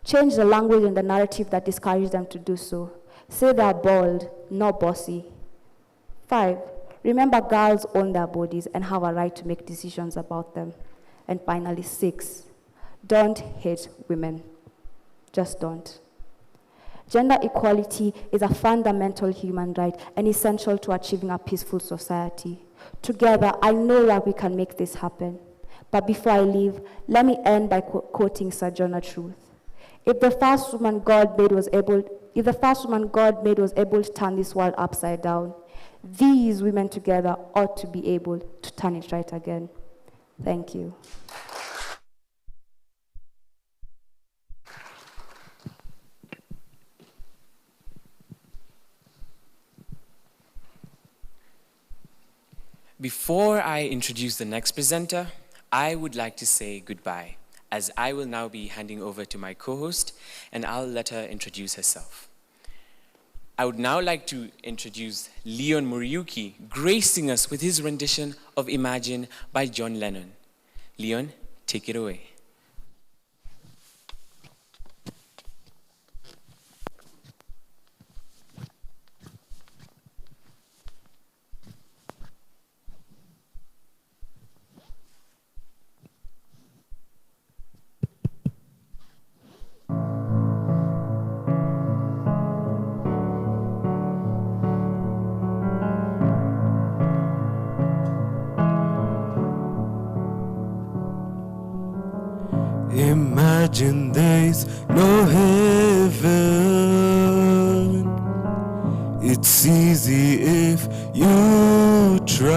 Change the language and the narrative that discourages them to do so. Say they're bold, not bossy. 5, remember girls own their bodies and have a right to make decisions about them. And finally, 6, don't hate women. Just don't. Gender equality is a fundamental human right and essential to achieving a peaceful society. Together, I know that we can make this happen. But before I leave, let me end by quoting Sojourner Truth. If the first woman God made was able to turn this world upside down, these women together ought to be able to turn it right again. Thank you. Before I introduce the next presenter, I would like to say goodbye, as I will now be handing over to my co-host, and I'll let her introduce herself. I would now like to introduce Leon Muriuki, gracing us with his rendition of Imagine by John Lennon. Leon, take it away. Imagine there's no heaven. It's easy if you try.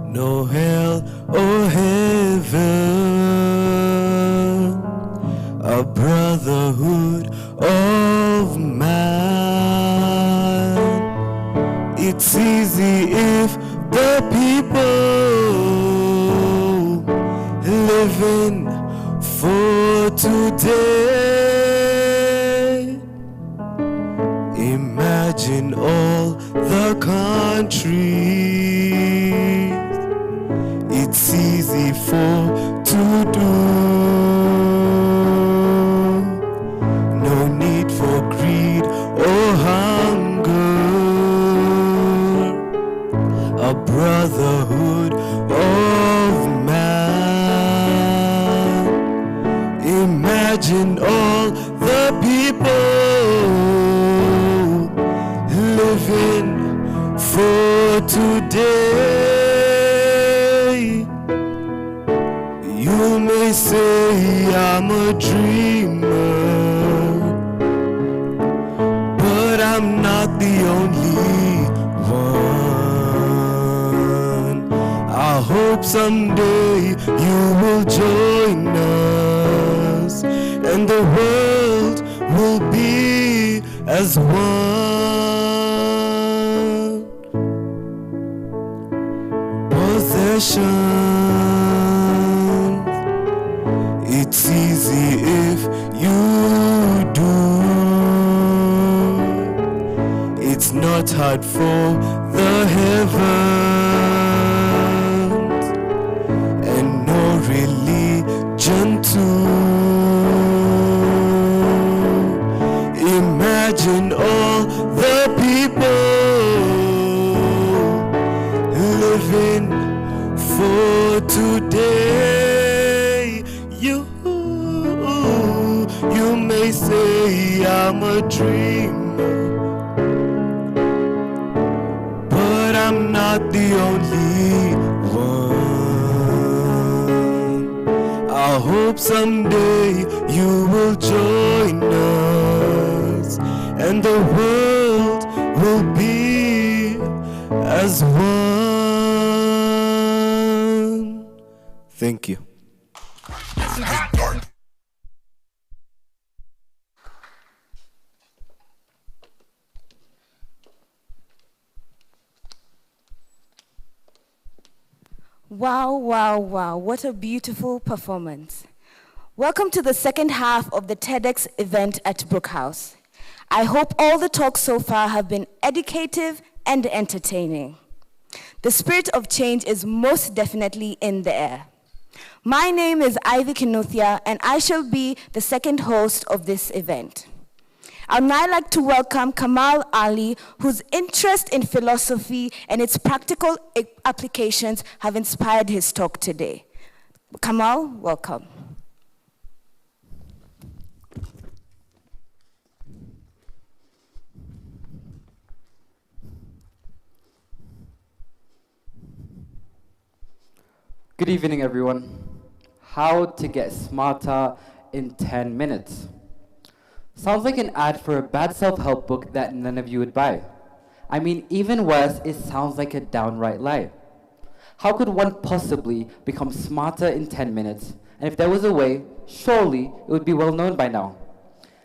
No hell or heaven, a brotherhood of man. It's easy if the people living for today. Imagine all the countries it's easy for to do. No need for greed or hunger, a brotherhood of man. Imagine all the people living for today. You may say I'm a dreamer, but I'm not the only one. I hope someday you will join us, and the world will be as one. Possession, it's easy if you do. It's not hard for the heavens, and no religion too. Imagine all the people living for today. You may say I'm a dreamer, but I'm not the only one. I hope someday you will join us, and the world will be as one. Thank you. Wow, wow, wow, what a beautiful performance. Welcome to the second half of the TEDx event at Brookhouse. I hope all the talks so far have been educative and entertaining. The spirit of change is most definitely in the air. My name is Ivy Kinuthia, and I shall be the second host of this event. I'd now like to welcome Kamal Ali, whose interest in philosophy and its practical applications have inspired his talk today. Kamal, welcome. Good evening, everyone. How to get smarter in 10 minutes. Sounds like an ad for a bad self-help book that none of you would buy. I mean, even worse, it sounds like a downright lie. How could one possibly become smarter in 10 minutes? And if there was a way, surely it would be well known by now.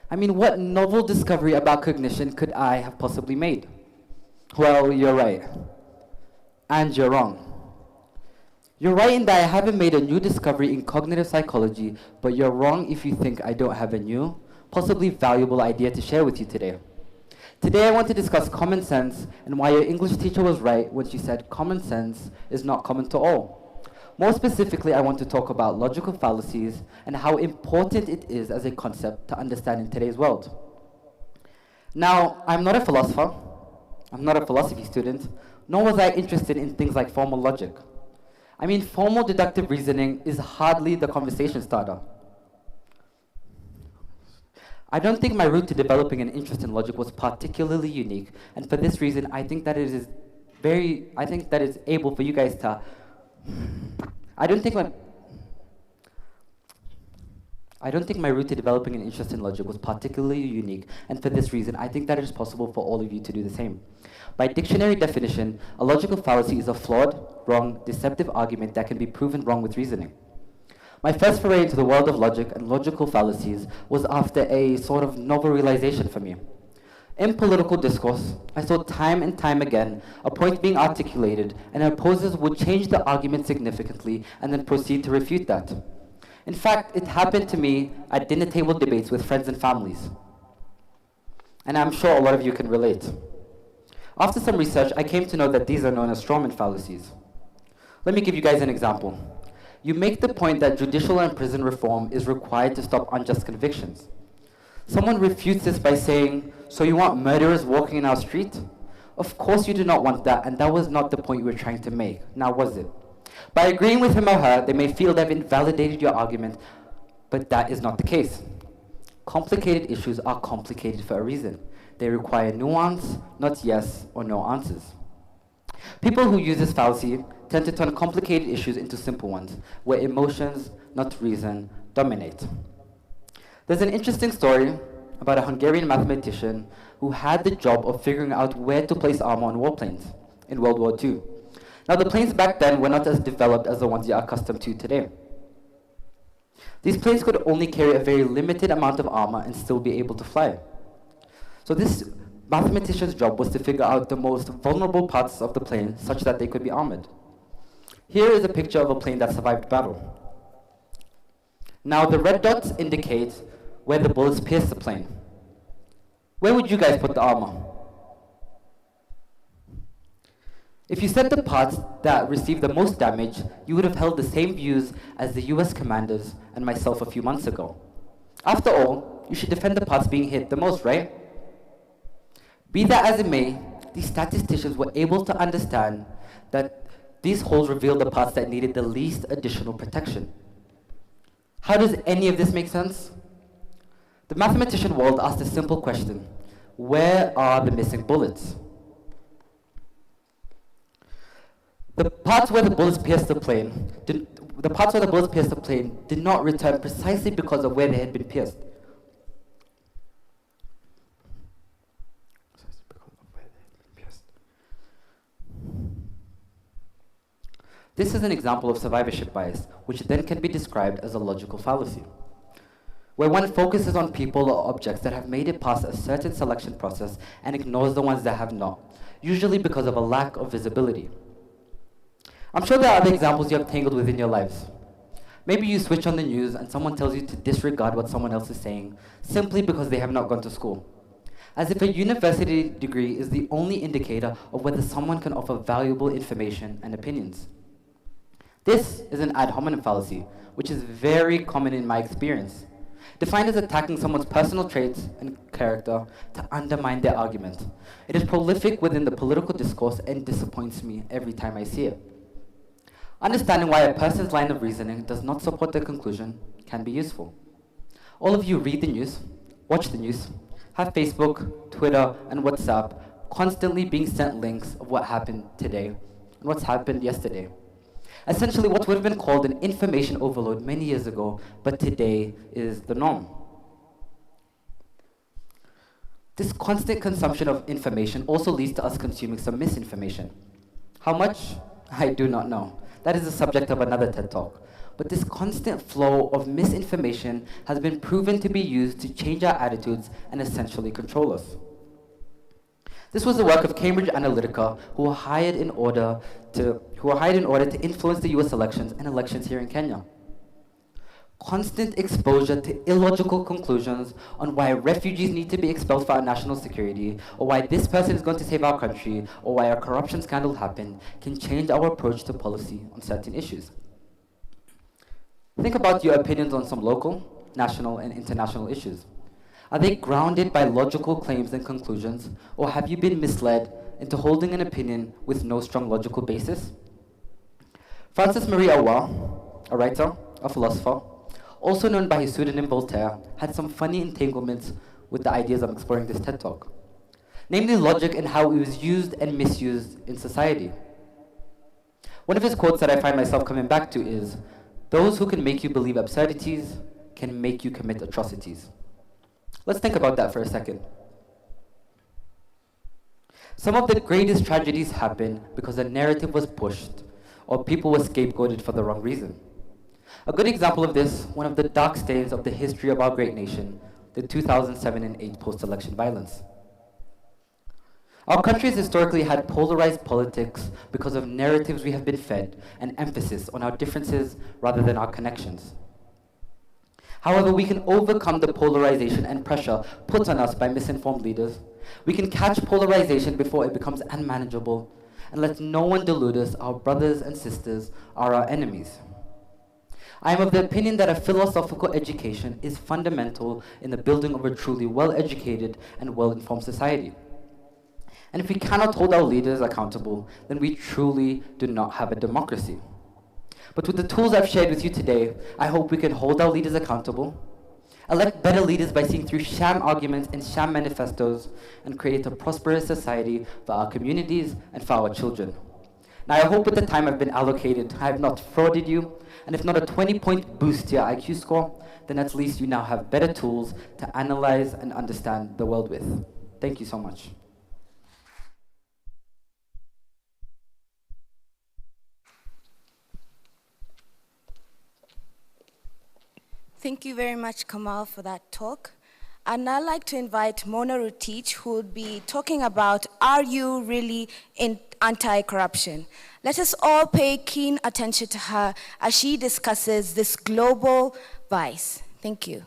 I mean, what novel discovery about cognition could I have possibly made? Well, you're right. And you're wrong. You're right in that I haven't made a new discovery in cognitive psychology, but you're wrong if you think I don't have a new, possibly valuable idea to share with you today. Today I want to discuss common sense and why your English teacher was right when she said common sense is not common to all. More specifically, I want to talk about logical fallacies and how important it is as a concept to understand in today's world. Now, I'm not a philosopher, I'm not a philosophy student, nor was I interested in things like formal logic. I mean, formal deductive reasoning is hardly the conversation starter. I don't think my route to developing an interest in logic was particularly unique, and for this reason, I think that it's able for you guys to. I don't think my route to developing an interest in logic was particularly unique, and for this reason, I think that it is possible for all of you to do the same. By dictionary definition, a logical fallacy is a flawed, wrong, deceptive argument that can be proven wrong with reasoning. My first foray into the world of logic and logical fallacies was after a sort of novel realization for me. In political discourse, I saw time and time again a point being articulated, and opposers would change the argument significantly and then proceed to refute that. In fact, it happened to me at dinner table debates with friends and families. And I'm sure a lot of you can relate. After some research, I came to know that these are known as strawman fallacies. Let me give you guys an example. You make the point that judicial and prison reform is required to stop unjust convictions. Someone refutes this by saying, "So you want murderers walking in our street?" Of course you do not want that, and that was not the point you were trying to make, now was it? By agreeing with him or her, they may feel they've invalidated your argument, but that is not the case. Complicated issues are complicated for a reason. They require nuance, not yes or no answers. People who use this fallacy tend to turn complicated issues into simple ones, where emotions, not reason, dominate. There's an interesting story about a Hungarian mathematician who had the job of figuring out where to place armor on warplanes in World War II. Now, the planes back then were not as developed as the ones you're accustomed to today. These planes could only carry a very limited amount of armor and still be able to fly. So this mathematician's job was to figure out the most vulnerable parts of the plane such that they could be armored. Here is a picture of a plane that survived battle. Now, the red dots indicate where the bullets pierced the plane. Where would you guys put the armor? If you said the parts that received the most damage, you would have held the same views as the US commanders and myself a few months ago. After all, you should defend the parts being hit the most, right? Be that as it may, these statisticians were able to understand that these holes revealed the parts that needed the least additional protection. How does any of this make sense? The mathematician world asked a simple question: where are the missing bullets? The parts where the bullets pierced the plane did not return precisely because of where they had been pierced. This is an example of survivorship bias, which then can be described as a logical fallacy, where one focuses on people or objects that have made it past a certain selection process and ignores the ones that have not, usually because of a lack of visibility. I'm sure there are other examples you have tangled with in your lives. Maybe you switch on the news and someone tells you to disregard what someone else is saying simply because they have not gone to school, as if a university degree is the only indicator of whether someone can offer valuable information and opinions. This is an ad hominem fallacy, which is very common in my experience, defined as attacking someone's personal traits and character to undermine their argument. It is prolific within the political discourse and disappoints me every time I see it. Understanding why a person's line of reasoning does not support their conclusion can be useful. All of you read the news, watch the news, have Facebook, Twitter, and WhatsApp constantly being sent links of what happened today and what's happened yesterday. Essentially, what would have been called an information overload many years ago, but today is the norm. This constant consumption of information also leads to us consuming some misinformation. How much? I do not know. That is the subject of another TED Talk. But this constant flow of misinformation has been proven to be used to change our attitudes and essentially control us. This was the work of Cambridge Analytica, who were hired in order to influence the US elections and elections here in Kenya. Constant exposure to illogical conclusions on why refugees need to be expelled for our national security, or why this person is going to save our country, or why a corruption scandal happened, can change our approach to policy on certain issues. Think about your opinions on some local, national, and international issues. Are they grounded by logical claims and conclusions, or have you been misled into holding an opinion with no strong logical basis? Francis Marie Awa, a writer, a philosopher, also known by his pseudonym Voltaire, had some funny entanglements with the ideas I'm exploring this TED Talk, namely logic and how it was used and misused in society. One of his quotes that I find myself coming back to is, "Those who can make you believe absurdities can make you commit atrocities." Let's think about that for a second. Some of the greatest tragedies happen because a narrative was pushed or people were scapegoated for the wrong reason. A good example of this, one of the dark stains of the history of our great nation, the 2007 and 8 post-election violence. Our country has historically had polarized politics because of narratives we have been fed and emphasis on our differences rather than our connections. However, we can overcome the polarization and pressure put on us by misinformed leaders. We can catch polarization before it becomes unmanageable and let no one delude us our brothers and sisters are our enemies. I am of the opinion that a philosophical education is fundamental in the building of a truly well-educated and well-informed society. And if we cannot hold our leaders accountable, then we truly do not have a democracy. But with the tools I've shared with you today, I hope we can hold our leaders accountable, elect better leaders by seeing through sham arguments and sham manifestos, and create a prosperous society for our communities and for our children. Now, I hope with the time I've been allocated, I have not frauded you, and if not a 20-point boost to your IQ score, then at least you now have better tools to analyze and understand the world with. Thank you so much. Thank you very much, Kamal, for that talk. And I'd like to invite Mona Rutich, who will be talking about, are you really in anti-corruption? Let us all pay keen attention to her as she discusses this global vice. Thank you.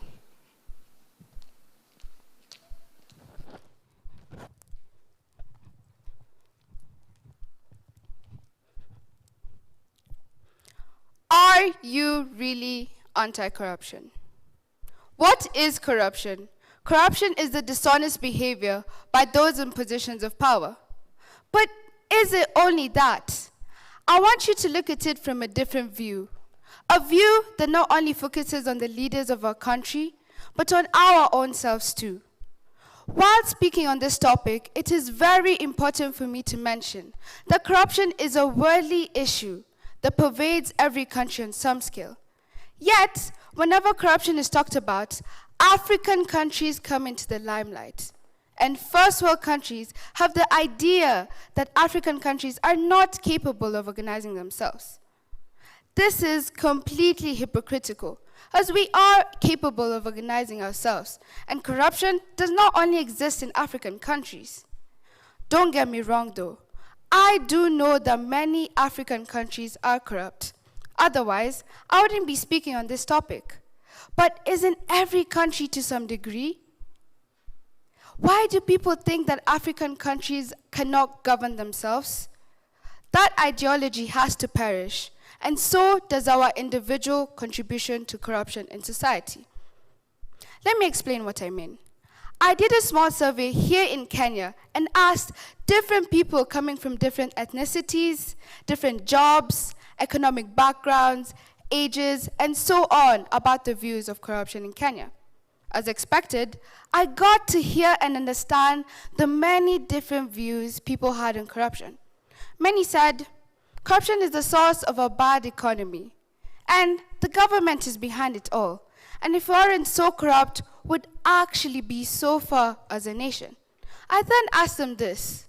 Are you really anti-corruption? What is corruption? Corruption is the dishonest behavior by those in positions of power. But is it only that? I want you to look at it from a different view. A view that not only focuses on the leaders of our country, but on our own selves too. While speaking on this topic, it is very important for me to mention that corruption is a worldly issue that pervades every country on some scale. Yet, whenever corruption is talked about, African countries come into the limelight. And first world countries have the idea that African countries are not capable of organizing themselves. This is completely hypocritical, as we are capable of organizing ourselves, and corruption does not only exist in African countries. Don't get me wrong though, I do know that many African countries are corrupt. Otherwise, I wouldn't be speaking on this topic. But isn't every country to some degree? Why do people think that African countries cannot govern themselves? That ideology has to perish, and so does our individual contribution to corruption in society. Let me explain what I mean. I did a small survey here in Kenya and asked different people coming from different ethnicities, different jobs, economic backgrounds, ages, and so on about the views of corruption in Kenya. As expected, I got to hear and understand the many different views people had on corruption. Many said, corruption is the source of a bad economy, and the government is behind it all. And if we weren't so corrupt, would actually be so far as a nation. I then asked them this: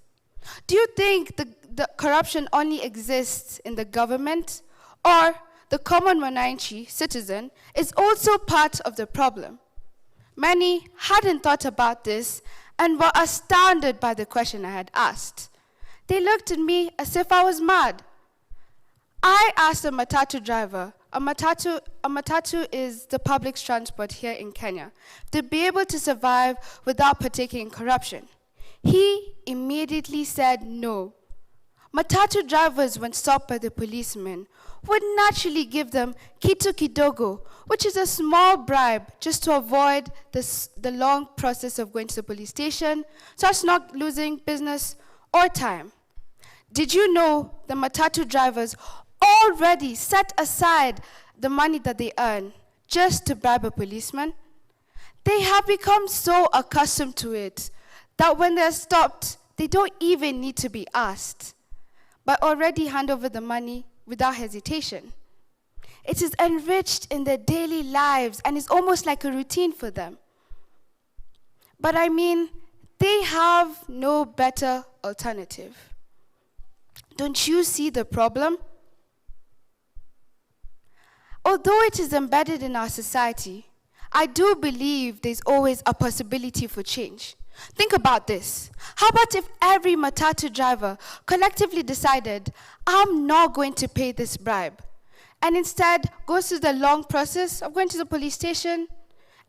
do you think the corruption only exists in the government, or the common Mwananchi citizen is also part of the problem? Many hadn't thought about this and were astounded by the question I had asked. They looked at me as if I was mad. I asked a matatu driver, a matatu is the public transport here in Kenya, to be able to survive without partaking in corruption. He immediately said no. Matatu drivers, when stopped by the policemen, would naturally give them kitu kidogo, which is a small bribe just to avoid the long process of going to the police station, so as not losing business or time. Did you know the matatu drivers already set aside the money that they earn just to bribe a policeman? They have become so accustomed to it that when they're stopped, they don't even need to be asked, but already hand over the money without hesitation. It is enriched in their daily lives and is almost like a routine for them. But I mean, they have no better alternative. Don't you see the problem? Although it is embedded in our society, I do believe there's always a possibility for change. Think about this. How about if every matatu driver collectively decided, I'm not going to pay this bribe, and instead goes through the long process of going to the police station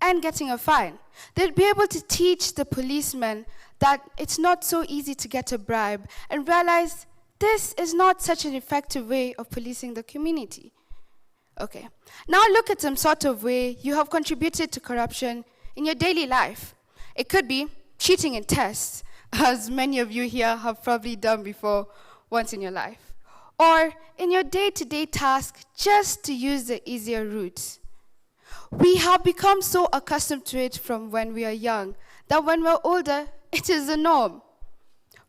and getting a fine? They'd be able to teach the policemen that it's not so easy to get a bribe and realize this is not such an effective way of policing the community. Okay, now look at some sort of way you have contributed to corruption in your daily life. It could be cheating in tests, as many of you here have probably done before once in your life. Or in your day-to-day task, just to use the easier route. We have become so accustomed to it from when we are young that when we're older, it is the norm.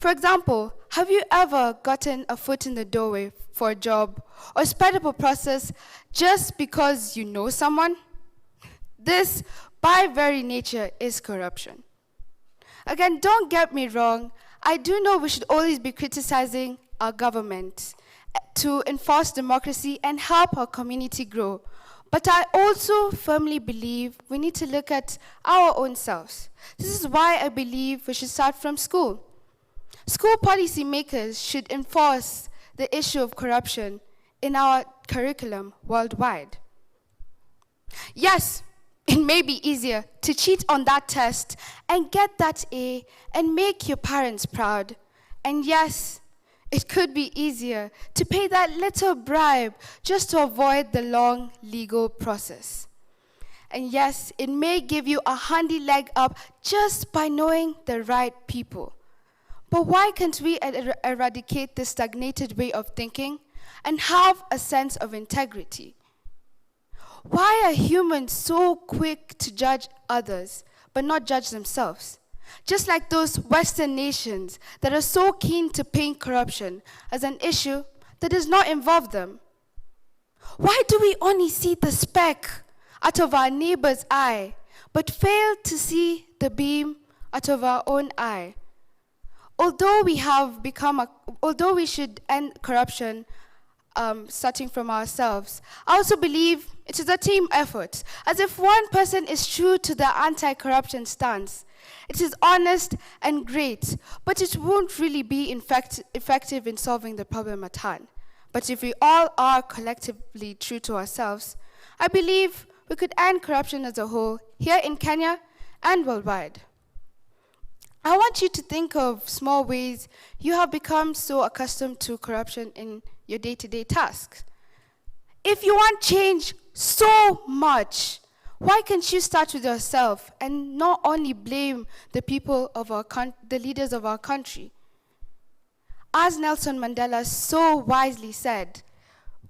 For example, Have you ever gotten a foot in the doorway for a job or sped up a process just because you know someone? This, by very nature, is corruption. Again, don't get me wrong. I do know we should always be criticizing our government to enforce democracy and help our community grow. But I also firmly believe we need to look at our own selves. This is why I believe we should start from school. School policy makers should enforce the issue of corruption in our curriculum worldwide. Yes, it may be easier to cheat on that test and get that A and make your parents proud. And yes, it could be easier to pay that little bribe just to avoid the long legal process. And yes, it may give you a handy leg up just by knowing the right people. But why can't we eradicate this stagnated way of thinking and have a sense of integrity? Why are humans so quick to judge others but not judge themselves? Just like those Western nations that are so keen to paint corruption as an issue that does not involve them. Why do we only see the speck out of our neighbor's eye but fail to see the beam out of our own eye? Although we should end corruption starting from ourselves, I also believe it is a team effort. As if one person is true to the anti-corruption stance, it is honest and great, but it won't really be effective in solving the problem at hand. But if we all are collectively true to ourselves, I believe we could end corruption as a whole here in Kenya and worldwide. I want you to think of small ways you have become so accustomed to corruption in your day-to-day tasks. If you want change so much, why can't you start with yourself and not only blame the people of the leaders of our country? As Nelson Mandela so wisely said,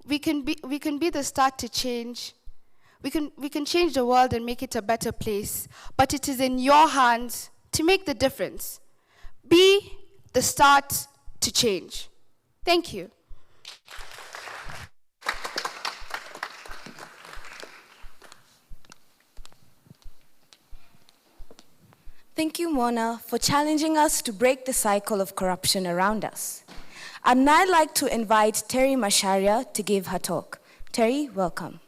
we can be the start to change. We can change the world and make it a better place, but it is in your hands to make the difference. Be the start to change. Thank you. Thank you, Mona, for challenging us to break the cycle of corruption around us. I'd now like to invite Terry Masharia to give her talk. Terry, welcome.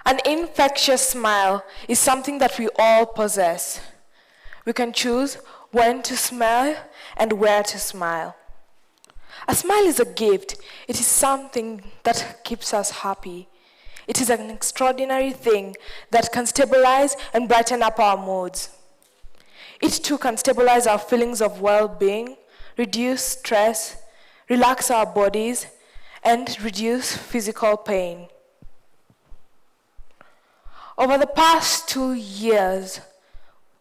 An infectious smile is something that we all possess. We can choose when to smile and where to smile. A smile is a gift. It is something that keeps us happy. It is an extraordinary thing that can stabilize and brighten up our moods. It too can stabilize our feelings of well-being, reduce stress, relax our bodies, and reduce physical pain. Over the past 2 years,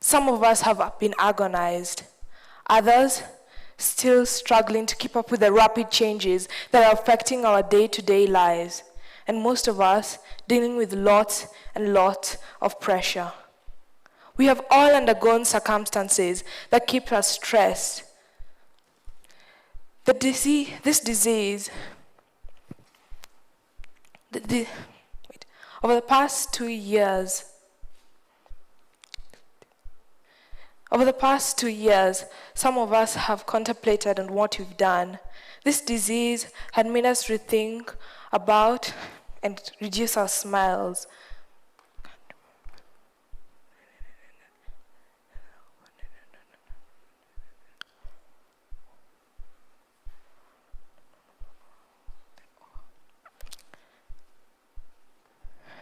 some of us have been agonized. Others still struggling to keep up with the rapid changes that are affecting our day-to-day lives. And most of us dealing with lots and lots of pressure. We have all undergone circumstances that keep us stressed. Over the past 2 years, some of us have contemplated on what we've done. This disease had made us rethink about and reduce our smiles.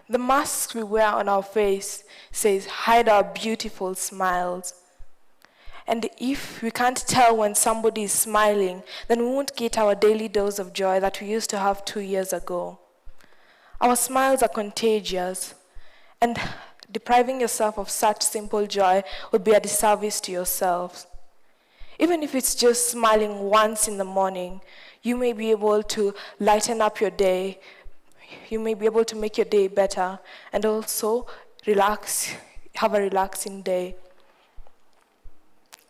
The masks we wear on our face says, hide our beautiful smiles. And if we can't tell when somebody is smiling, then we won't get our daily dose of joy that we used to have 2 years ago. Our smiles are contagious, and depriving yourself of such simple joy would be a disservice to yourselves. Even if it's just smiling once in the morning, you may be able to lighten up your day. You may be able to make your day better and also relax, have a relaxing day.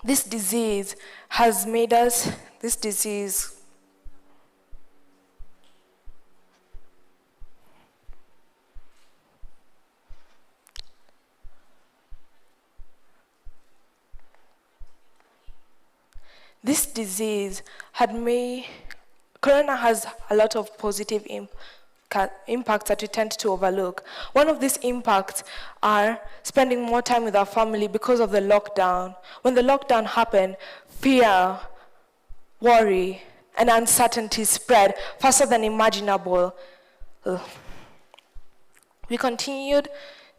This disease has made us, this disease Corona has a lot of positive impacts that we tend to overlook. One of these impacts are spending more time with our family because of the lockdown. When the lockdown happened, fear, worry, and uncertainty spread faster than imaginable. We continued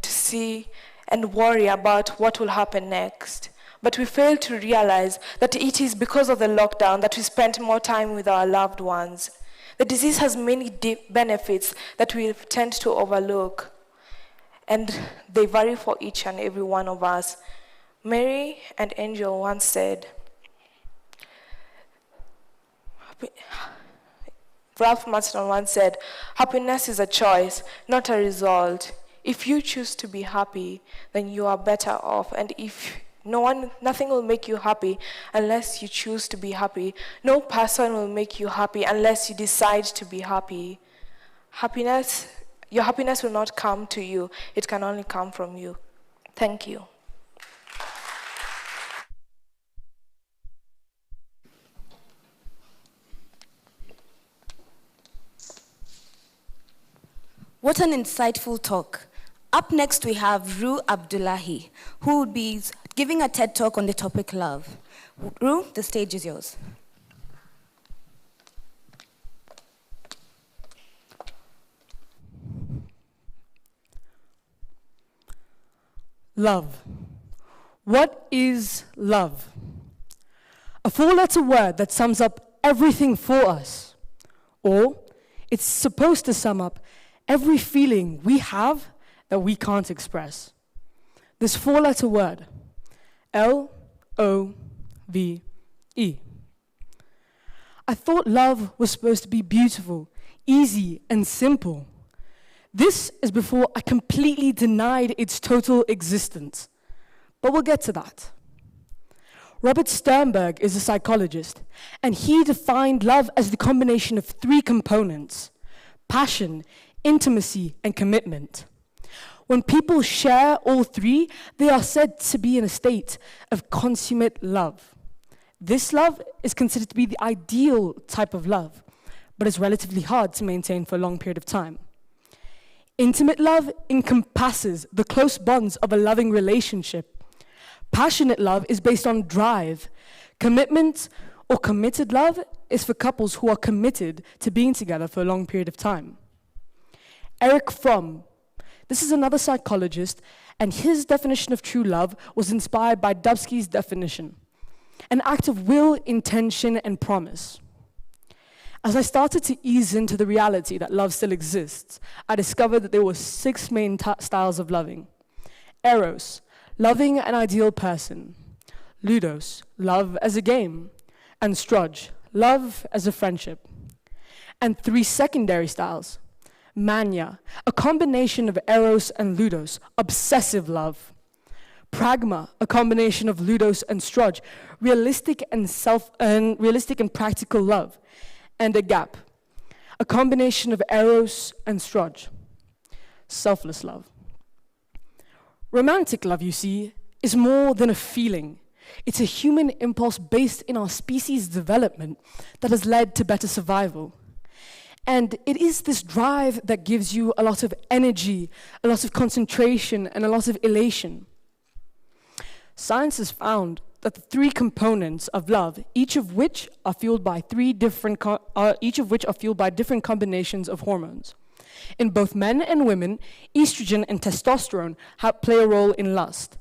to see and worry about what will happen next. But we fail to realize that it is because of the lockdown that we spent more time with our loved ones. The disease has many deep benefits that we tend to overlook, and they vary for each and every one of us. Mary and Angel once said, Ralph Marston once said, happiness is a choice, not a result. If you choose to be happy, then you are better off, and if nothing will make you happy unless you choose to be happy. No person will make you happy unless you decide to be happy. Your happiness will not come to you. It can only come from you. Thank you. What an insightful talk. Up next, we have Ru Abdullahi, who will be giving a TED Talk on the topic love. Ru, the stage is yours. Love. What is love? A four-letter word that sums up everything for us. Or it's supposed to sum up every feeling we have that we can't express. This four-letter word, L-O-V-E. I thought love was supposed to be beautiful, easy, and simple. This is before I completely denied its total existence. But we'll get to that. Robert Sternberg is a psychologist, and he defined love as the combination of three components: passion, intimacy, and commitment. When people share all three, they are said to be in a state of consummate love. This love is considered to be the ideal type of love, but it's relatively hard to maintain for a long period of time. Intimate love encompasses the close bonds of a loving relationship. Passionate love is based on drive. Commitment or committed love is for couples who are committed to being together for a long period of time. Erich Fromm, this is another psychologist, and his definition of true love was inspired by Dubsky's definition: an act of will, intention, and promise. As I started to ease into the reality that love still exists, I discovered that there were 6 main styles of loving. Eros, loving an ideal person. Ludos, love as a game. And Strudge, love as a friendship. And 3 secondary styles. Mania, a combination of Eros and Ludos, obsessive love. Pragma, a combination of Ludos and Strudge, realistic and practical love. And a gap, a combination of Eros and Strudge, selfless love. Romantic love, you see, is more than a feeling. It's a human impulse based in our species' development that has led to better survival. And it is this drive that gives you a lot of energy, a lot of concentration, and a lot of elation. Science has found that the 3 components of love, each of which are fueled by different combinations of hormones. In both men and women, estrogen and testosterone play a role in lust.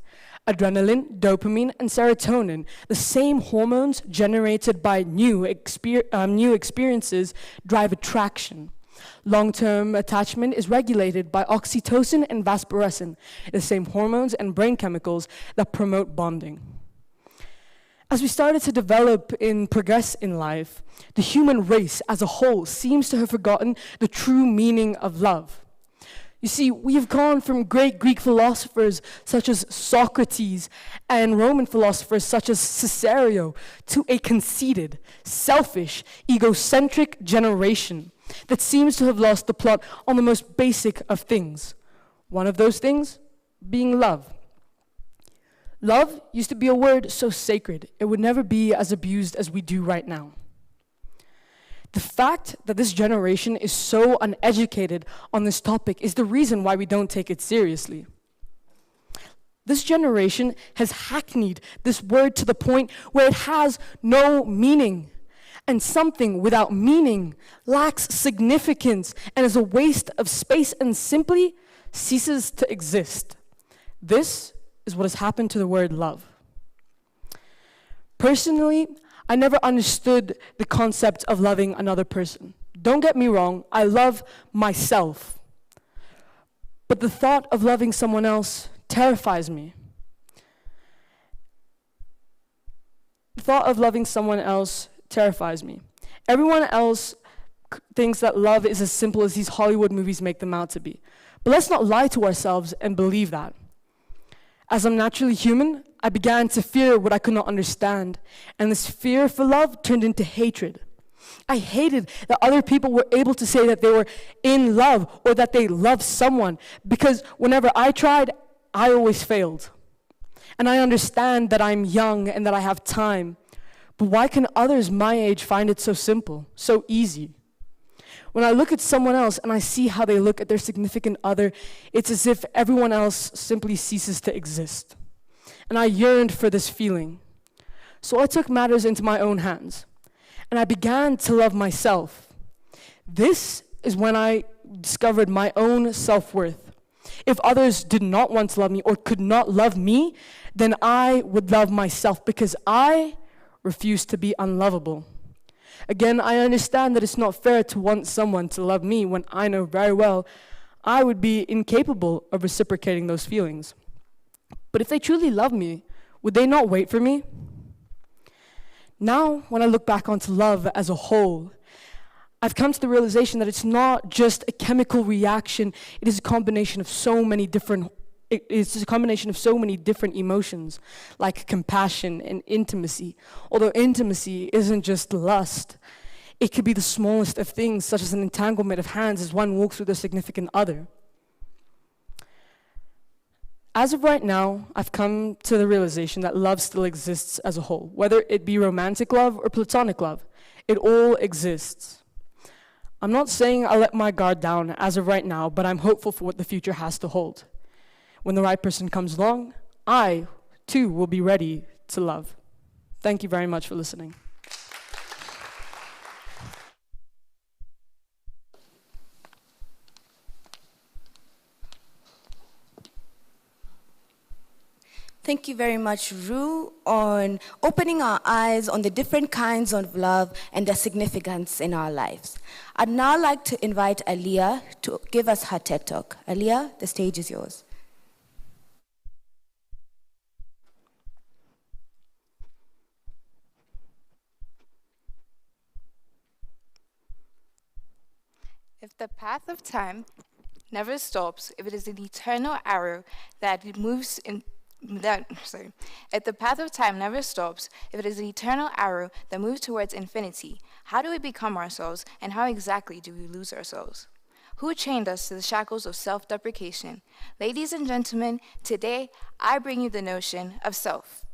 Adrenaline, dopamine, and serotonin, the same hormones generated by new experiences, drive attraction. Long-term attachment is regulated by oxytocin and vasopressin, the same hormones and brain chemicals that promote bonding. As we started to develop and progress in life, the human race as a whole seems to have forgotten the true meaning of love. You see, we have gone from great Greek philosophers such as Socrates and Roman philosophers such as Cicero to a conceited, selfish, egocentric generation that seems to have lost the plot on the most basic of things. One of those things being love. Love used to be a word so sacred, it would never be as abused as we do right now. The fact that this generation is so uneducated on this topic is the reason why we don't take it seriously. This generation has hackneyed this word to the point where it has no meaning. And something without meaning lacks significance and is a waste of space and simply ceases to exist. This is what has happened to the word love. Personally, I never understood the concept of loving another person. Don't get me wrong, I love myself. But the thought of loving someone else terrifies me. The thought of loving someone else terrifies me. Everyone else thinks that love is as simple as these Hollywood movies make them out to be. But let's not lie to ourselves and believe that. As I'm naturally human, I began to fear what I could not understand, and this fear for love turned into hatred. I hated that other people were able to say that they were in love or that they loved someone, because whenever I tried, I always failed. And I understand that I'm young and that I have time, but why can others my age find it so simple, so easy? When I look at someone else and I see how they look at their significant other, it's as if everyone else simply ceases to exist. And I yearned for this feeling. So I took matters into my own hands, and I began to love myself. This is when I discovered my own self-worth. If others did not want to love me or could not love me, then I would love myself because I refuse to be unlovable. Again, I understand that it's not fair to want someone to love me when I know very well I would be incapable of reciprocating those feelings. But if they truly love me, would they not wait for me? Now, when I look back onto love as a whole, I've come to the realization that it's not just a chemical reaction, it is a combination of so many different emotions, like compassion and intimacy. Although intimacy isn't just lust, it could be the smallest of things, such as an entanglement of hands as one walks with their significant other. As of right now, I've come to the realization that love still exists as a whole, whether it be romantic love or platonic love. It all exists. I'm not saying I'll let my guard down as of right now, but I'm hopeful for what the future has to hold. When the right person comes along, I, too, will be ready to love. Thank you very much for listening. Thank you very much, Rue, on opening our eyes on the different kinds of love and their significance in our lives. I'd now like to invite Aliyah to give us her TED Talk. Aliyah, the stage is yours. If the path of time never stops, if it is an eternal arrow that moves in if the path of time never stops, if it is an eternal arrow that moves towards infinity, how do we become ourselves, and how exactly do we lose ourselves? Who chained us to the shackles of self-deprecation? Ladies and gentlemen, today I bring you the notion of self.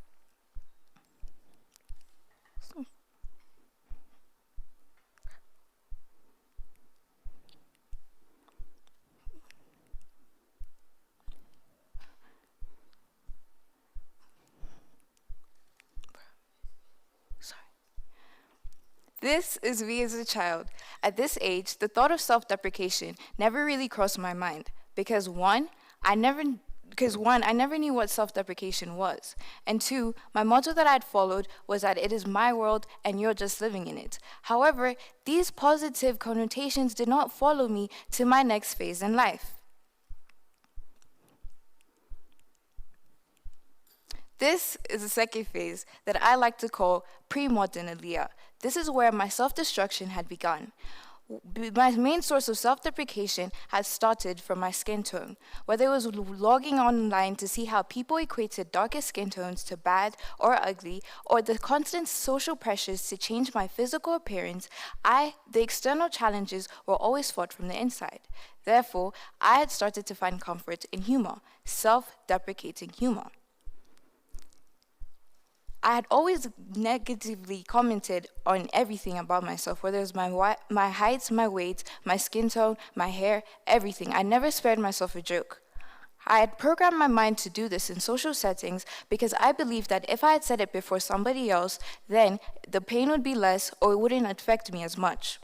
This is me as a child. At this age, the thought of self-deprecation never really crossed my mind because one, I never knew what self-deprecation was. And two, my motto that I'd followed was that it is my world and you're just living in it. However, these positive connotations did not follow me to my next phase in life. This is the second phase that I like to call pre-modern Aliyah. This is where my self-destruction had begun. My main source of self-deprecation had started from my skin tone, whether it was logging online to see how people equated darker skin tones to bad or ugly, or the constant social pressures to change my physical appearance. The external challenges were always fought from the inside. Therefore, I had started to find comfort in humor, self-deprecating humor. I had always negatively commented on everything about myself, whether it was my height, my weight, my skin tone, my hair, everything. I never spared myself a joke. I had programmed my mind to do this in social settings because I believed that if I had said it before somebody else, then the pain would be less or it wouldn't affect me as much.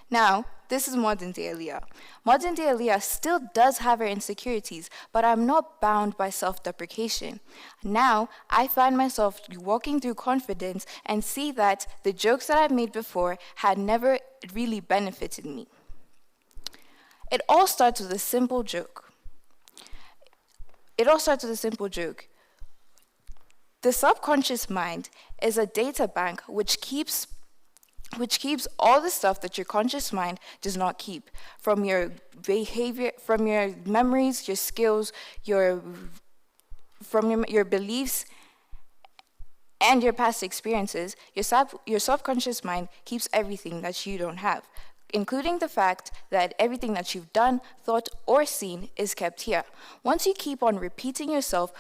Now, this is modern day Aliyah. Modern day Aliyah still does have her insecurities, but I'm not bound by self-deprecation. Now, I find myself walking through confidence and see that the jokes that I've made before had never really benefited me. It all starts with a simple joke. The subconscious mind is a data bank which keeps all the stuff that your conscious mind does not keep, from your behavior, from your memories, your skills, your beliefs, and your past experiences. Your subconscious mind keeps everything that you don't have, including the fact that everything that you've done, thought, or seen is kept here. Once you keep on repeating yourself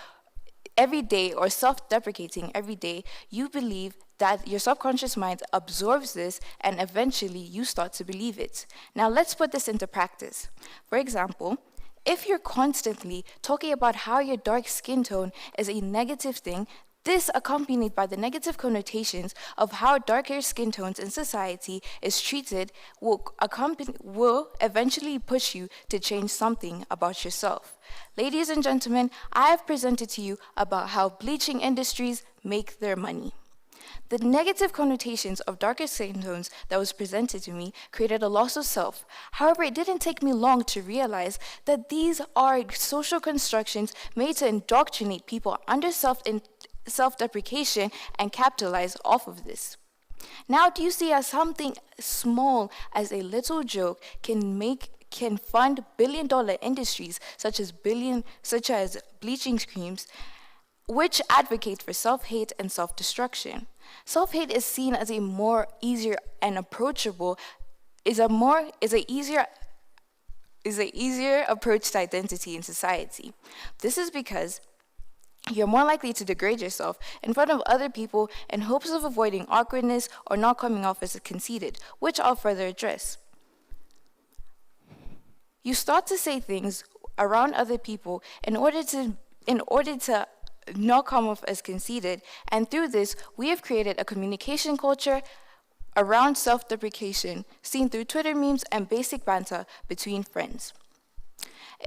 every day or self-deprecating every day, you believe that your subconscious mind absorbs this, and eventually you start to believe it. Now let's put this into practice. For example, if you're constantly talking about how your dark skin tone is a negative thing, this, accompanied by the negative connotations of how darker skin tones in society is treated, will eventually push you to change something about yourself. Ladies and gentlemen, I have presented to you about how bleaching industries make their money. The negative connotations of darker skin tones that was presented to me created a loss of self. However, it didn't take me long to realize that these are social constructions made to indoctrinate people under self-deprecation and capitalize off of this. Now, do you see how something small as a little joke can fund billion-dollar industries such as bleaching creams, which advocate for self-hate and self-destruction? Self-hate is seen as a more easier and approachable, is a easier approach to identity in society. This is because you're more likely to degrade yourself in front of other people in hopes of avoiding awkwardness or not coming off as conceited, which I'll further address. You start to say things around other people in order to not come off as conceited, and through this, we have created a communication culture around self-deprecation, seen through Twitter memes and basic banter between friends.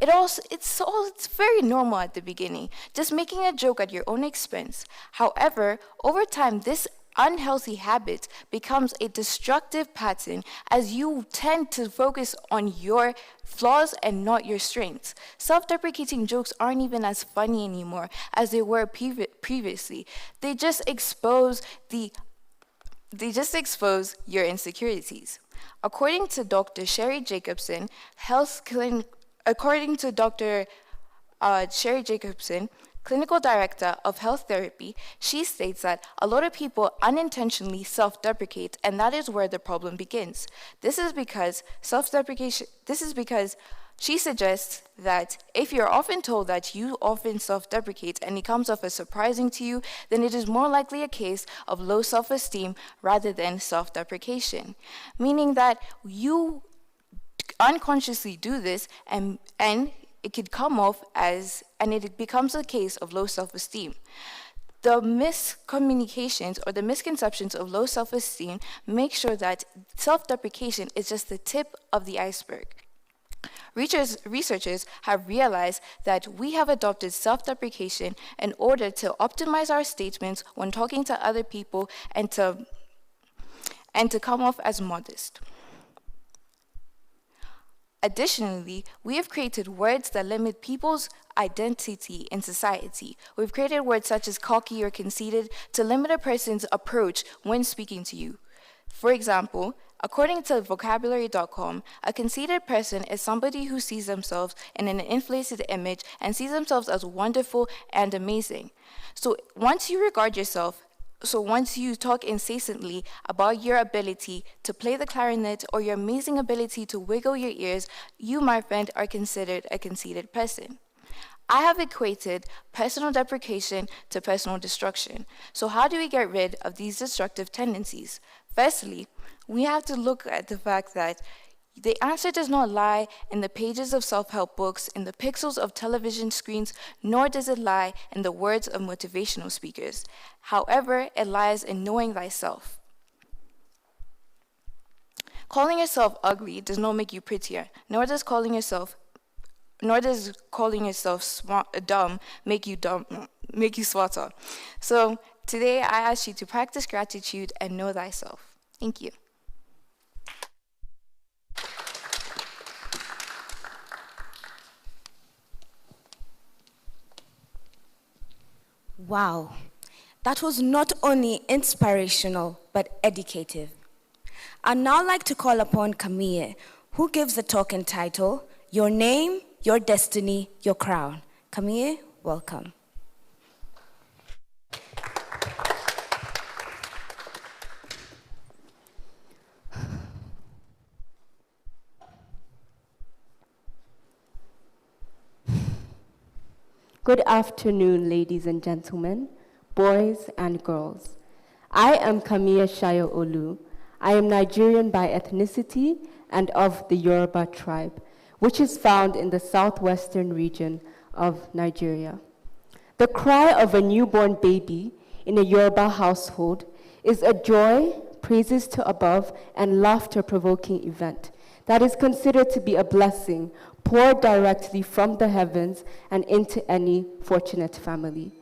It's very normal at the beginning, just making a joke at your own expense. However, over time, this unhealthy habit becomes a destructive pattern as you tend to focus on your flaws and not your strengths. Self-deprecating jokes aren't even as funny anymore as they were previously. They just expose your insecurities. According to Dr. Sherry Jacobson, Clinical Director of Health Therapy, she states that a lot of people unintentionally self-deprecate, and that is where the problem begins. This is because she suggests that if you're often told that you often self-deprecate and it comes off as surprising to you, then it is more likely a case of low self-esteem rather than self-deprecation, meaning that you unconsciously do this and it could come off as, and it becomes a case of low self-esteem. The miscommunications or the misconceptions of low self-esteem make sure that self-deprecation is just the tip of the iceberg. Researchers have realized that we have adopted self-deprecation in order to optimize our statements when talking to other people and to come off as modest. Additionally, we have created words that limit people's identity in society. We've created words such as cocky or conceited to limit a person's approach when speaking to you. For example, according to vocabulary.com, a conceited person is somebody who sees themselves in an inflated image and sees themselves as wonderful and amazing. So once you talk incessantly about your ability to play the clarinet or your amazing ability to wiggle your ears, you, my friend, are considered a conceited person. I have equated personal deprecation to personal destruction. So how do we get rid of these destructive tendencies? Firstly, we have to look at the fact that the answer does not lie in the pages of self-help books, in the pixels of television screens, nor does it lie in the words of motivational speakers. However, it lies in knowing thyself. Calling yourself ugly does not make you prettier, nor does calling yourself dumb make you smarter. So today I ask you to practice gratitude and know thyself. Thank you. Wow, that was not only inspirational, but educative. I'd now like to call upon Khamir, who gives the talk entitled, Your Name, Your Destiny, Your Crown. Khamir, welcome. Good afternoon, ladies and gentlemen, boys and girls. I am Khamir Shayo Olu. I am Nigerian by ethnicity and of the Yoruba tribe, which is found in the southwestern region of Nigeria. The cry of a newborn baby in a Yoruba household is a joy, praises to above, and laughter-provoking event that is considered to be a blessing poured directly from the heavens and into any fortunate family.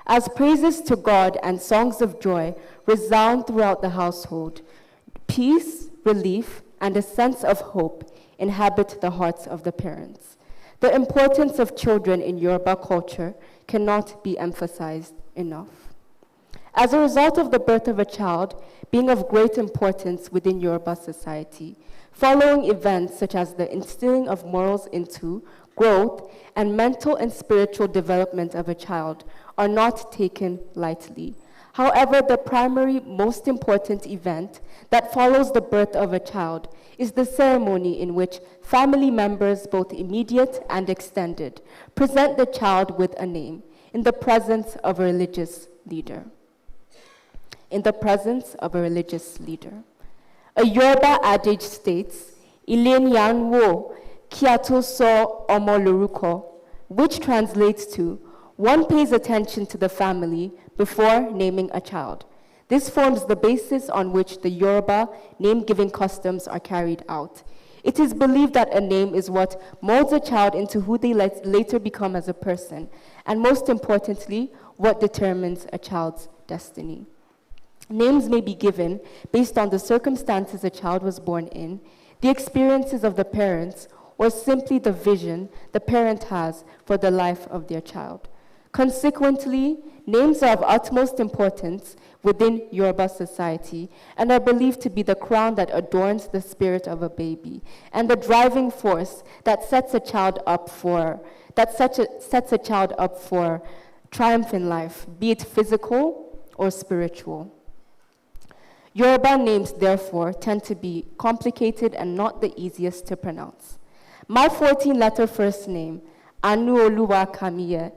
As praises to God and songs of joy resound throughout the household, peace, relief, and a sense of hope inhabit the hearts of the parents. The importance of children in Yoruba culture cannot be emphasized enough. As a result of the birth of a child being of great importance within Yoruba society, following events such as the instilling of morals into, growth, and mental and spiritual development of a child are not taken lightly. However, the primary, most important event that follows the birth of a child is the ceremony in which family members, both immediate and extended, present the child with a name in the presence of a religious leader. A Yoruba adage states, Ilé ni à ń wò kí a tó sọ ọmọ lórúkọ, which translates to, one pays attention to the family before naming a child. This forms the basis on which the Yoruba name-giving customs are carried out. It is believed that a name is what molds a child into who they later become as a person, and most importantly, what determines a child's destiny. Names may be given based on the circumstances a child was born in, the experiences of the parents, or simply the vision the parent has for the life of their child. Consequently, names are of utmost importance within Yoruba society and are believed to be the crown that adorns the spirit of a baby and the driving force that sets a child up for triumph in life, be it physical or spiritual. Yoruba names, therefore, tend to be complicated and not the easiest to pronounce. My 14-letter first name, Anuoluwa Khamir,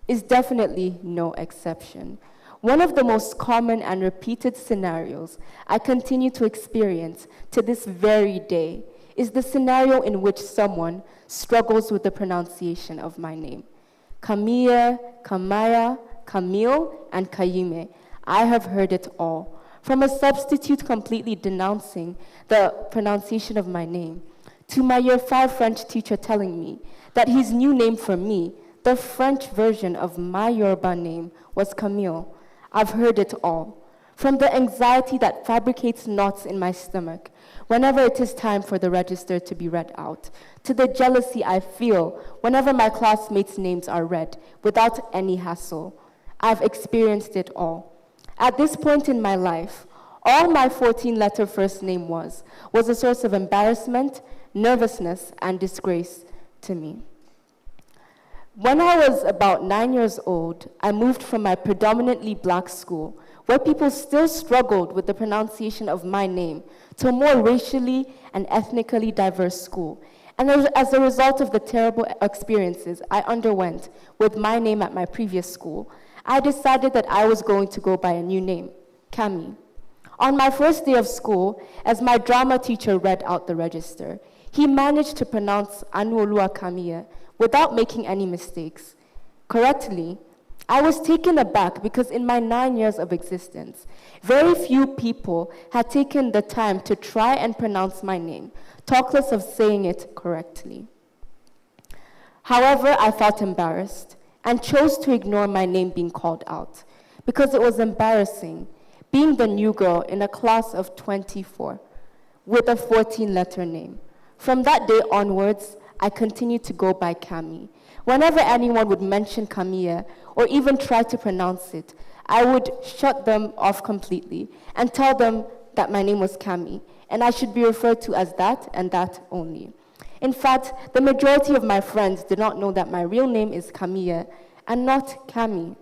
is definitely no exception. One of the most common and repeated scenarios I continue to experience to this very day is the scenario in which someone struggles with the pronunciation of my name. Khamir, Kamaya, Kamil, and Kayime. I have heard it all. From a substitute completely denouncing the pronunciation of my name, to my year 5 French teacher telling me that his new name for me, the French version of my Yoruba name, was Camille. I've heard it all. From the anxiety that fabricates knots in my stomach whenever it is time for the register to be read out, to the jealousy I feel whenever my classmates' names are read without any hassle. I've experienced it all. At this point in my life, all my 14-letter first name was a source of embarrassment, nervousness, and disgrace to me. When I was about 9 years old, I moved from my predominantly black school, where people still struggled with the pronunciation of my name, to a more racially and ethnically diverse school. And as a result of the terrible experiences I underwent with my name at my previous school, I decided that I was going to go by a new name, Kami. On my first day of school, as my drama teacher read out the register, he managed to pronounce Anuolua Khamir without making any mistakes correctly. I was taken aback because in my 9 years of existence, very few people had taken the time to try and pronounce my name, talk less of saying it correctly. However, I felt embarrassed and chose to ignore my name being called out because it was embarrassing being the new girl in a class of 24 with a 14-letter name. From that day onwards, I continued to go by Kami. Whenever anyone would mention Khamir or even try to pronounce it, I would shut them off completely and tell them that my name was Kami, and I should be referred to as that and that only. In fact, the majority of my friends did not know that my real name is Khamir and not Kami.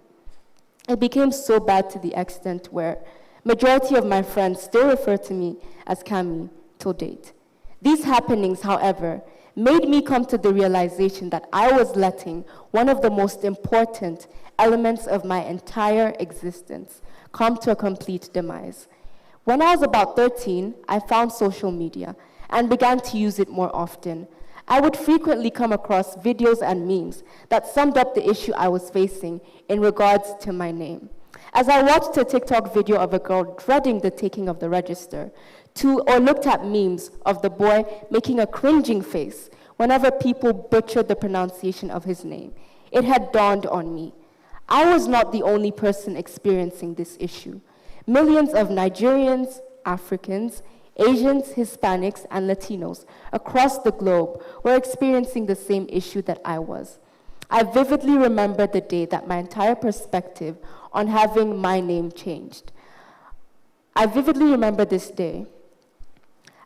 It became so bad to the extent where majority of my friends still refer to me as Kami till date. These happenings, however, made me come to the realization that I was letting one of the most important elements of my entire existence come to a complete demise. When I was about 13, I found social media and began to use it more often. I would frequently come across videos and memes that summed up the issue I was facing in regards to my name. As I watched a TikTok video of a girl dreading the taking of the register, or looked at memes of the boy making a cringing face whenever people butchered the pronunciation of his name, it had dawned on me. I was not the only person experiencing this issue. Millions of Nigerians, Africans, Asians, Hispanics, and Latinos across the globe were experiencing the same issue that I was. I vividly remember the day that my entire perspective on having my name changed. I vividly remember this day.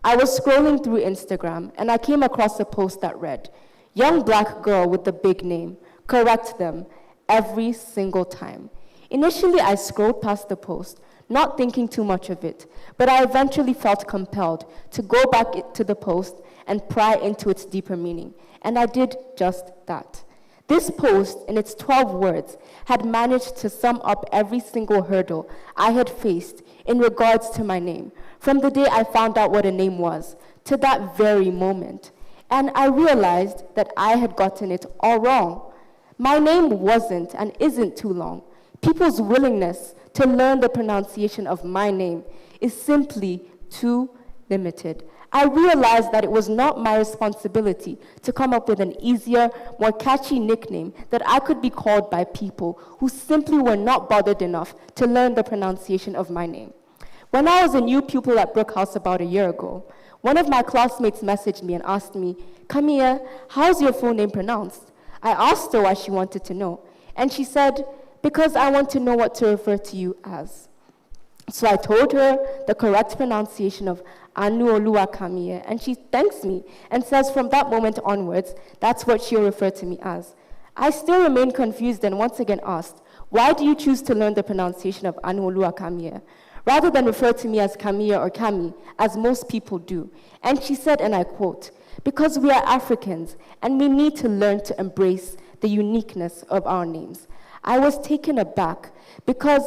I was scrolling through Instagram and I came across a post that read, "Young black girl with the big name, correct them every single time." Initially, I scrolled past the post, not thinking too much of it, but I eventually felt compelled to go back to the post and pry into its deeper meaning, and I did just that. This post, in its 12 words, had managed to sum up every single hurdle I had faced in regards to my name, from the day I found out what a name was to that very moment. And I realized that I had gotten it all wrong. My name wasn't and isn't too long. People's willingness to learn the pronunciation of my name is simply too limited. I realized that it was not my responsibility to come up with an easier, more catchy nickname that I could be called by people who simply were not bothered enough to learn the pronunciation of my name. When I was a new pupil at Brookhouse about a year ago, one of my classmates messaged me and asked me, "Khamir, how's your full name pronounced?" I asked her why she wanted to know, and she said, "Because I want to know what to refer to you as." So I told her the correct pronunciation of Anuolua Khamir, and she thanks me and says from that moment onwards, that's what she'll refer to me as. I still remain confused and once again asked, "Why do you choose to learn the pronunciation of Anuolua Khamir, rather than refer to me as Khamir or Kami, as most people do?" And she said, and I quote, "Because we are Africans, and we need to learn to embrace the uniqueness of our names." I was taken aback,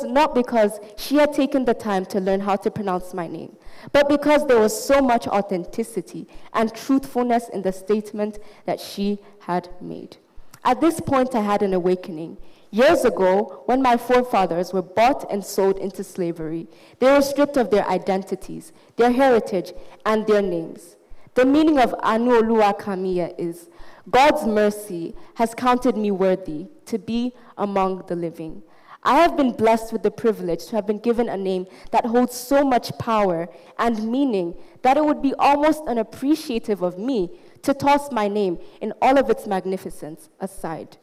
not because she had taken the time to learn how to pronounce my name, but because there was so much authenticity and truthfulness in the statement that she had made. At this point, I had an awakening. Years ago, when my forefathers were bought and sold into slavery, they were stripped of their identities, their heritage, and their names. The meaning of Anuolua Khamir is, God's mercy has counted me worthy to be among the living. I have been blessed with the privilege to have been given a name that holds so much power and meaning that it would be almost unappreciative of me to toss my name in all of its magnificence aside.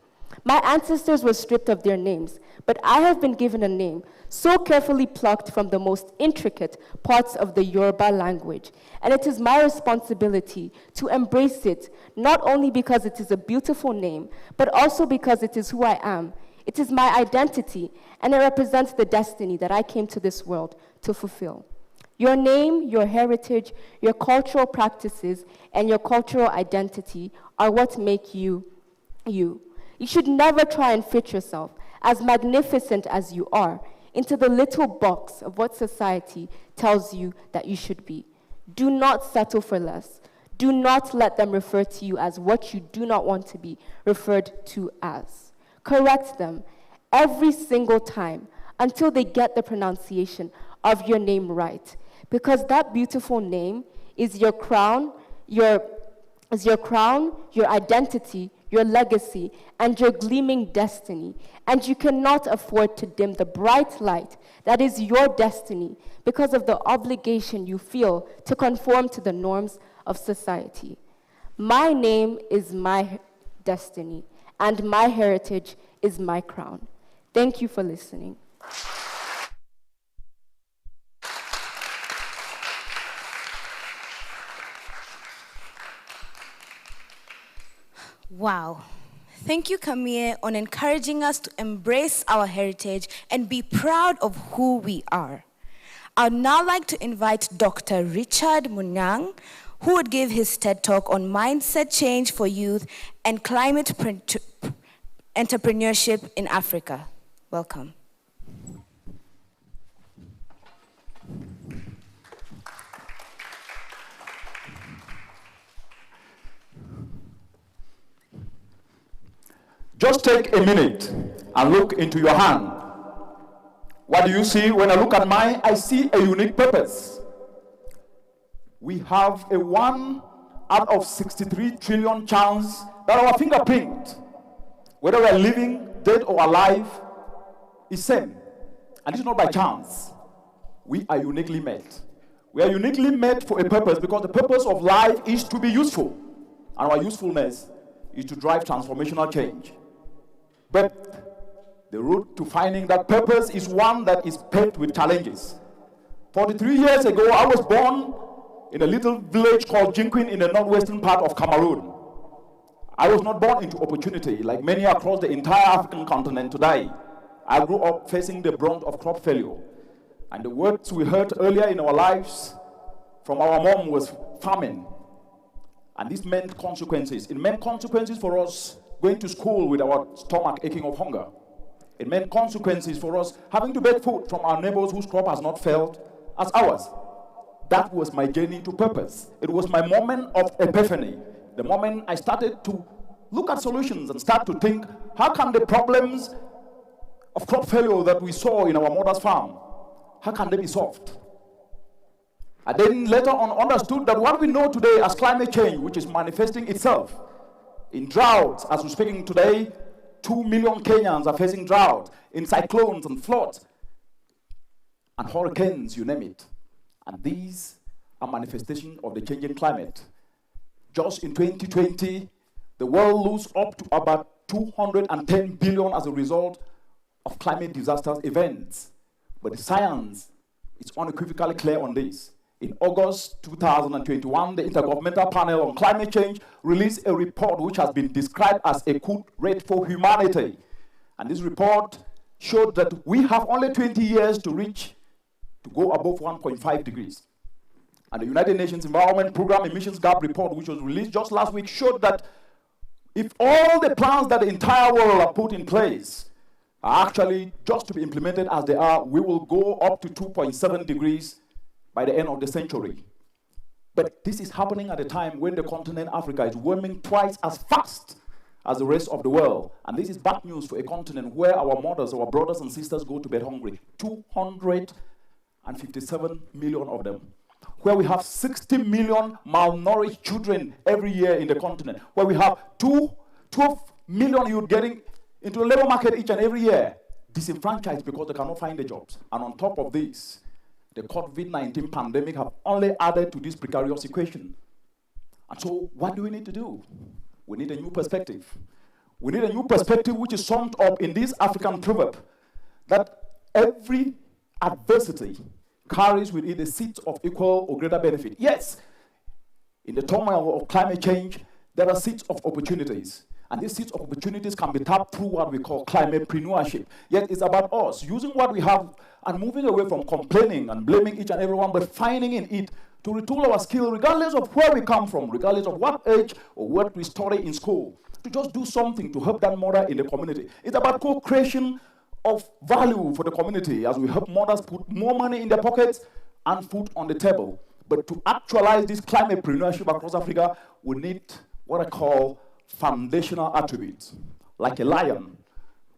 My ancestors were stripped of their names, but I have been given a name so carefully plucked from the most intricate parts of the Yoruba language, and it is my responsibility to embrace it, not only because it is a beautiful name, but also because it is who I am. It is my identity, and it represents the destiny that I came to this world to fulfill. Your name, your heritage, your cultural practices, and your cultural identity are what make you, you. You should never try and fit yourself, as magnificent as you are, into the little box of what society tells you that you should be. Do not settle for less. Do not let them refer to you as what you do not want to be referred to as. Correct them every single time until they get the pronunciation of your name right, because that beautiful name is your crown, your identity, your legacy, and your gleaming destiny. And you cannot afford to dim the bright light that is your destiny because of the obligation you feel to conform to the norms of society. My name is my destiny, and my heritage is my crown. Thank you for listening. Wow. Thank you, Khamir, on encouraging us to embrace our heritage and be proud of who we are. I'd now like to invite Dr. Richard Munyang, who would give his TED Talk on mindset change for youth and climate entrepreneurship in Africa. Welcome. Just take a minute and look into your hand. What do you see? When I look at mine, I see a unique purpose. We have a 1 out of 63 trillion chance that our fingerprint, whether we are living, dead or alive, is same. And it's not by chance. We are uniquely made. We are uniquely made for a purpose, because the purpose of life is to be useful. And our usefulness is to drive transformational change. But the route to finding that purpose is one that is paved with challenges. 43 years ago, I was born in a little village called Jinquin in the northwestern part of Cameroon. I was not born into opportunity like many across the entire African continent today. I grew up facing the brunt of crop failure. And the words we heard earlier in our lives from our mom was famine. And this meant consequences. It meant consequences for us going to school with our stomach aching of hunger. It meant consequences for us having to beg food from our neighbors whose crop has not failed as ours. That was my journey to purpose. It was my moment of epiphany, the moment I started to look at solutions and start to think, how can the problems of crop failure that we saw in our mother's farm, how can they be solved? I then later on understood that what we know today as climate change, which is manifesting itself in droughts, as we're speaking today, 2 million Kenyans are facing drought, in cyclones and floods, and hurricanes, you name it. And these are manifestations of the changing climate. Just in 2020, the world lost up to about 210 billion as a result of climate disasters events. But the science is unequivocally clear on this. In August 2021, the Intergovernmental Panel on Climate Change released a report which has been described as a good rate for humanity. And this report showed that we have only 20 years to go above 1.5 degrees. And the United Nations Environment Programme Emissions Gap Report, which was released just last week, showed that if all the plans that the entire world have put in place are actually just to be implemented as they are, we will go up to 2.7 degrees by the end of the century. But this is happening at a time when the continent Africa is warming twice as fast as the rest of the world. And this is bad news for a continent where our mothers, our brothers and sisters go to bed hungry. 257 million of them. Where we have 60 million malnourished children every year in the continent. Where we have 12 million youth getting into the labor market each and every year. disenfranchised because they cannot find the jobs. And on top of this, the COVID-19 pandemic have only added to this precarious equation. And so what do we need to do? We need a new perspective. We need a new perspective which is summed up in this African proverb that every adversity carries with it a seed of equal or greater benefit. Yes, in the turmoil of climate change, there are seeds of opportunities. And these seeds of opportunities can be tapped through what we call climatepreneurship. Yet it's about us using what we have and moving away from complaining and blaming each and everyone, but finding in it to retool our skill, regardless of where we come from, regardless of what age or what we study in school, to just do something to help that mother in the community. It's about co-creation of value for the community as we help mothers put more money in their pockets and food on the table. But to actualize this climatepreneurship across Africa, we need what I call foundational attributes. Like a lion,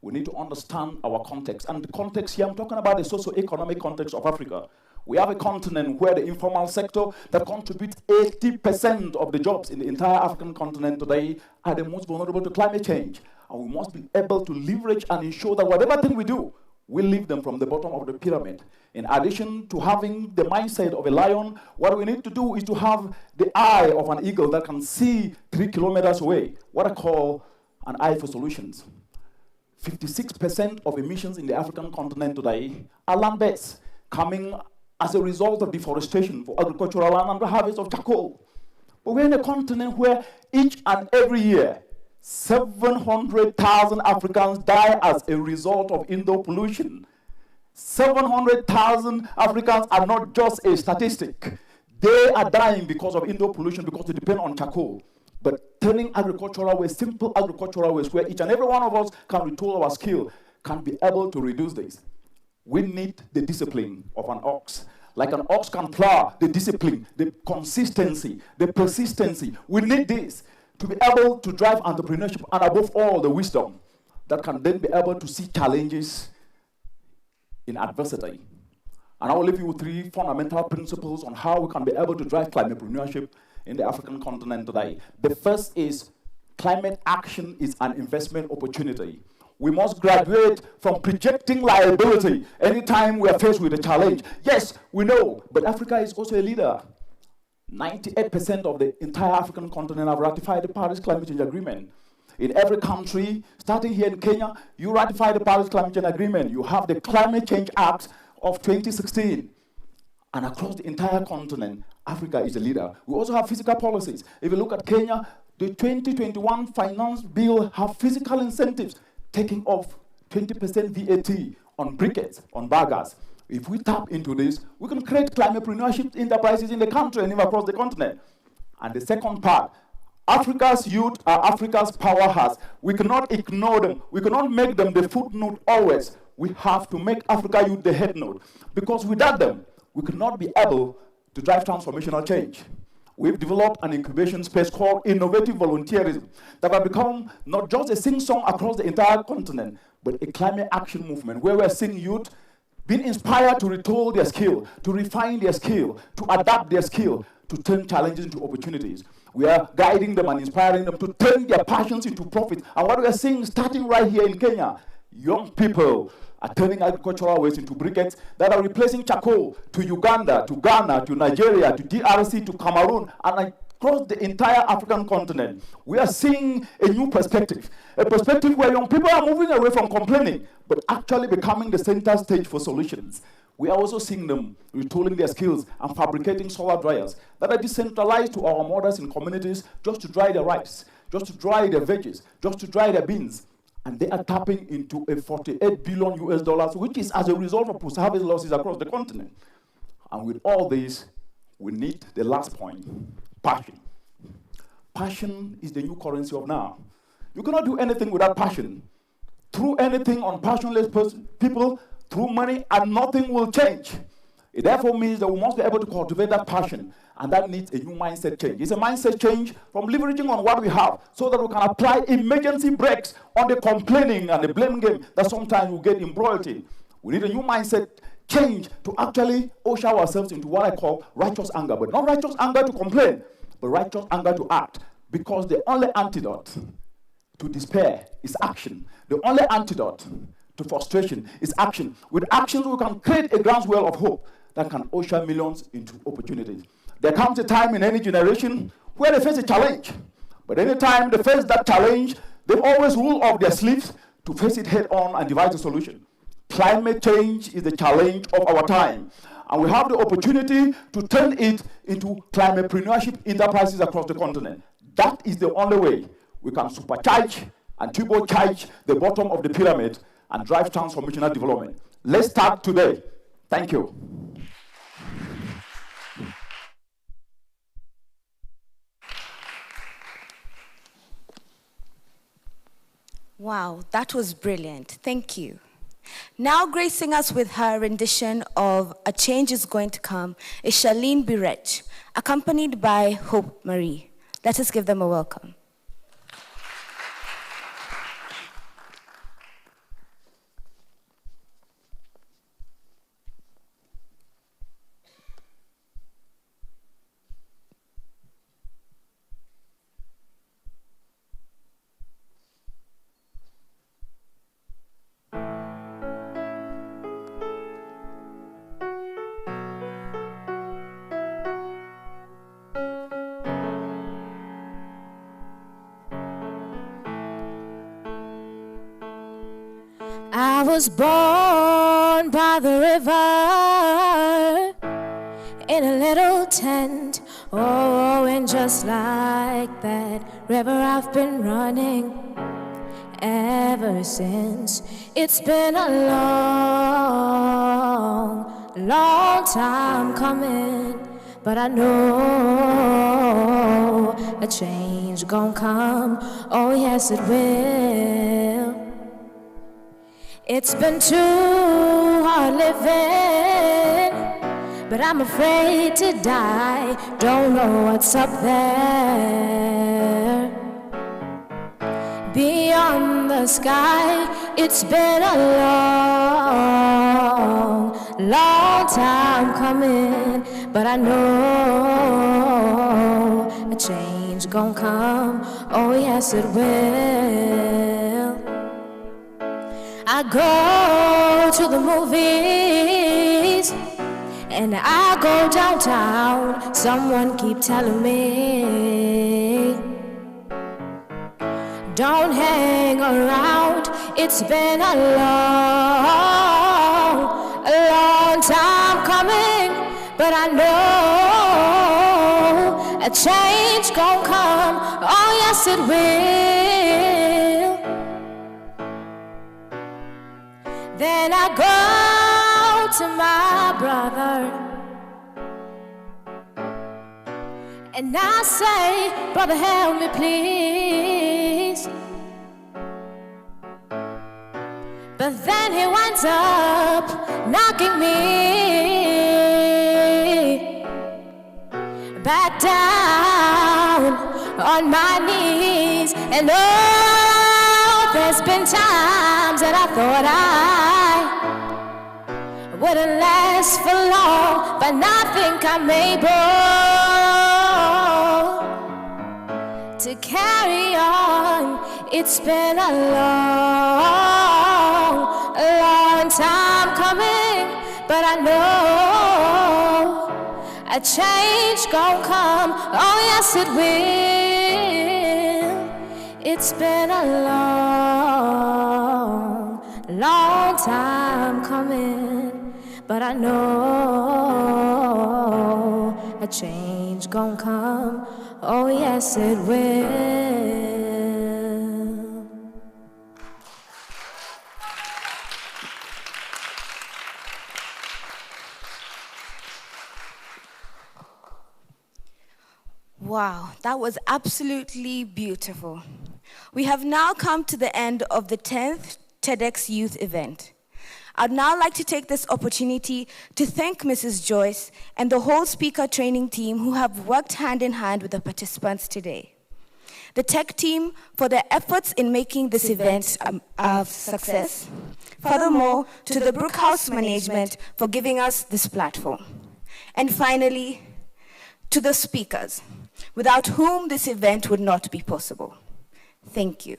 we need to understand our context. And the context here, I'm talking about the socio-economic context of Africa. We have a continent where the informal sector that contributes 80% of the jobs in the entire African continent today are the most vulnerable to climate change. And we must be able to leverage and ensure that whatever thing we do, we lift them from the bottom of the pyramid. In addition to having the mindset of a lion, what we need to do is to have the eye of an eagle that can see 3 kilometers away, what I call an eye for solutions. 56% of emissions in the African continent today are land-based, coming as a result of deforestation for agricultural land and the harvest of charcoal. But we're in a continent where each and every year, 700,000 Africans die as a result of indoor pollution. 700,000 Africans are not just a statistic. They are dying because of indoor pollution because they depend on charcoal. But turning agricultural waste, simple agricultural waste, where each and every one of us can retool our skill, can be able to reduce this. We need the discipline of an ox. Like an ox can plow, the discipline, the consistency, the persistency. We need this to be able to drive entrepreneurship and above all the wisdom that can then be able to see challenges in adversity. And I will leave you with 3 fundamental principles on how we can be able to drive climatepreneurship in the African continent today. The first is climate action is an investment opportunity. We must graduate from projecting liability anytime we are faced with a challenge. Yes, we know, but Africa is also a leader. 98% of the entire African continent have ratified the Paris Climate Change Agreement. In every country, starting here in Kenya, you ratify the Paris Climate Change Agreement. You have the Climate Change Act of 2016. And across the entire continent, Africa is a leader. We also have physical policies. If you look at Kenya, the 2021 finance bill have physical incentives, taking off 20% VAT on briquettes, on burgers. If we tap into this, we can create climatepreneurship enterprises in the country and even across the continent. And the second part, Africa's youth are Africa's powerhouse. We cannot ignore them. We cannot make them the footnote always. We have to make Africa youth the head note. Because without them, we cannot be able to drive transformational change. We've developed an incubation space called innovative volunteerism that have become not just a sing-song across the entire continent, but a climate action movement where we're seeing youth being inspired to retool their skill, to refine their skill, to adapt their skill, to turn challenges into opportunities. We are guiding them and inspiring them to turn their passions into profit. And what we are seeing starting right here in Kenya, young people are turning agricultural waste into briquettes that are replacing charcoal to Uganda, to Ghana, to Nigeria, to DRC, to Cameroon, and across the entire African continent. We are seeing a new perspective, a perspective where young people are moving away from complaining, but actually becoming the center stage for solutions. We are also seeing them retooling their skills and fabricating solar dryers that are decentralized to our mothers in communities just to dry their rice, just to dry their veggies, just to dry their beans. And they are tapping into a $48 billion US, which is as a result of post-harvest losses across the continent. And with all this, we need the last point, passion. Passion is the new currency of now. You cannot do anything without passion. Through anything on passionless people, through money, and nothing will change. It therefore means that we must be able to cultivate that passion, and that needs a new mindset change. It's a mindset change from leveraging on what we have so that we can apply emergency brakes on the complaining and the blame game that sometimes we get embroiled in. We need a new mindset change to actually usher ourselves into what I call righteous anger, but not righteous anger to complain, but righteous anger to act, because the only antidote to despair is action. The only antidote to frustration is action. With actions, we can create a groundswell of hope that can usher millions into opportunities. There comes a time in any generation where they face a challenge. But anytime they face that challenge, they always roll up their sleeves to face it head on and devise a solution. Climate change is the challenge of our time. And we have the opportunity to turn it into climatepreneurship enterprises across the continent. That is the only way we can supercharge and turbocharge the bottom of the pyramid and drive transformational development. Let's start today. Thank you. Wow, that was brilliant. Thank you. Now gracing us with her rendition of A Change Is Going to Come is Charlene Birech, accompanied by Hope Marie. Let us give them a welcome. I was born by the river in a little tent. Oh, and just like that river I've been running ever since. It's been a long, long time coming, but I know a change gon' come. Oh yes, it will. It's been too hard living, but I'm afraid to die. Don't know what's up there beyond the sky. It's been a long, long time coming, but I know a change gon' come. Oh yes, it will. I go to the movies and I go downtown. Someone keep telling me don't hang around. It's been a long time coming, but I know a change gon' come. Oh yes, it will. Then I go to my brother and I say, brother, help me please. But then he winds up knocking me back down on my knees. And oh, there's been times that I thought I wouldn't last for long, but now I think I'm able to carry on. It's been a long time coming, but I know a change gon' come. Oh yes, it will. It's been a long time coming, but I know a change gon' come. Oh yes, it will. Wow, that was absolutely beautiful. We have now come to the end of the 10th Tedx Youth event. I'd now like to take this opportunity to thank Mrs. Joyce and the whole speaker training team who have worked hand in hand with the participants today. The tech team for their efforts in making this event a success. Furthermore, to the Brookhouse management for giving us this platform. And finally, to the speakers, without whom this event would not be possible. Thank you.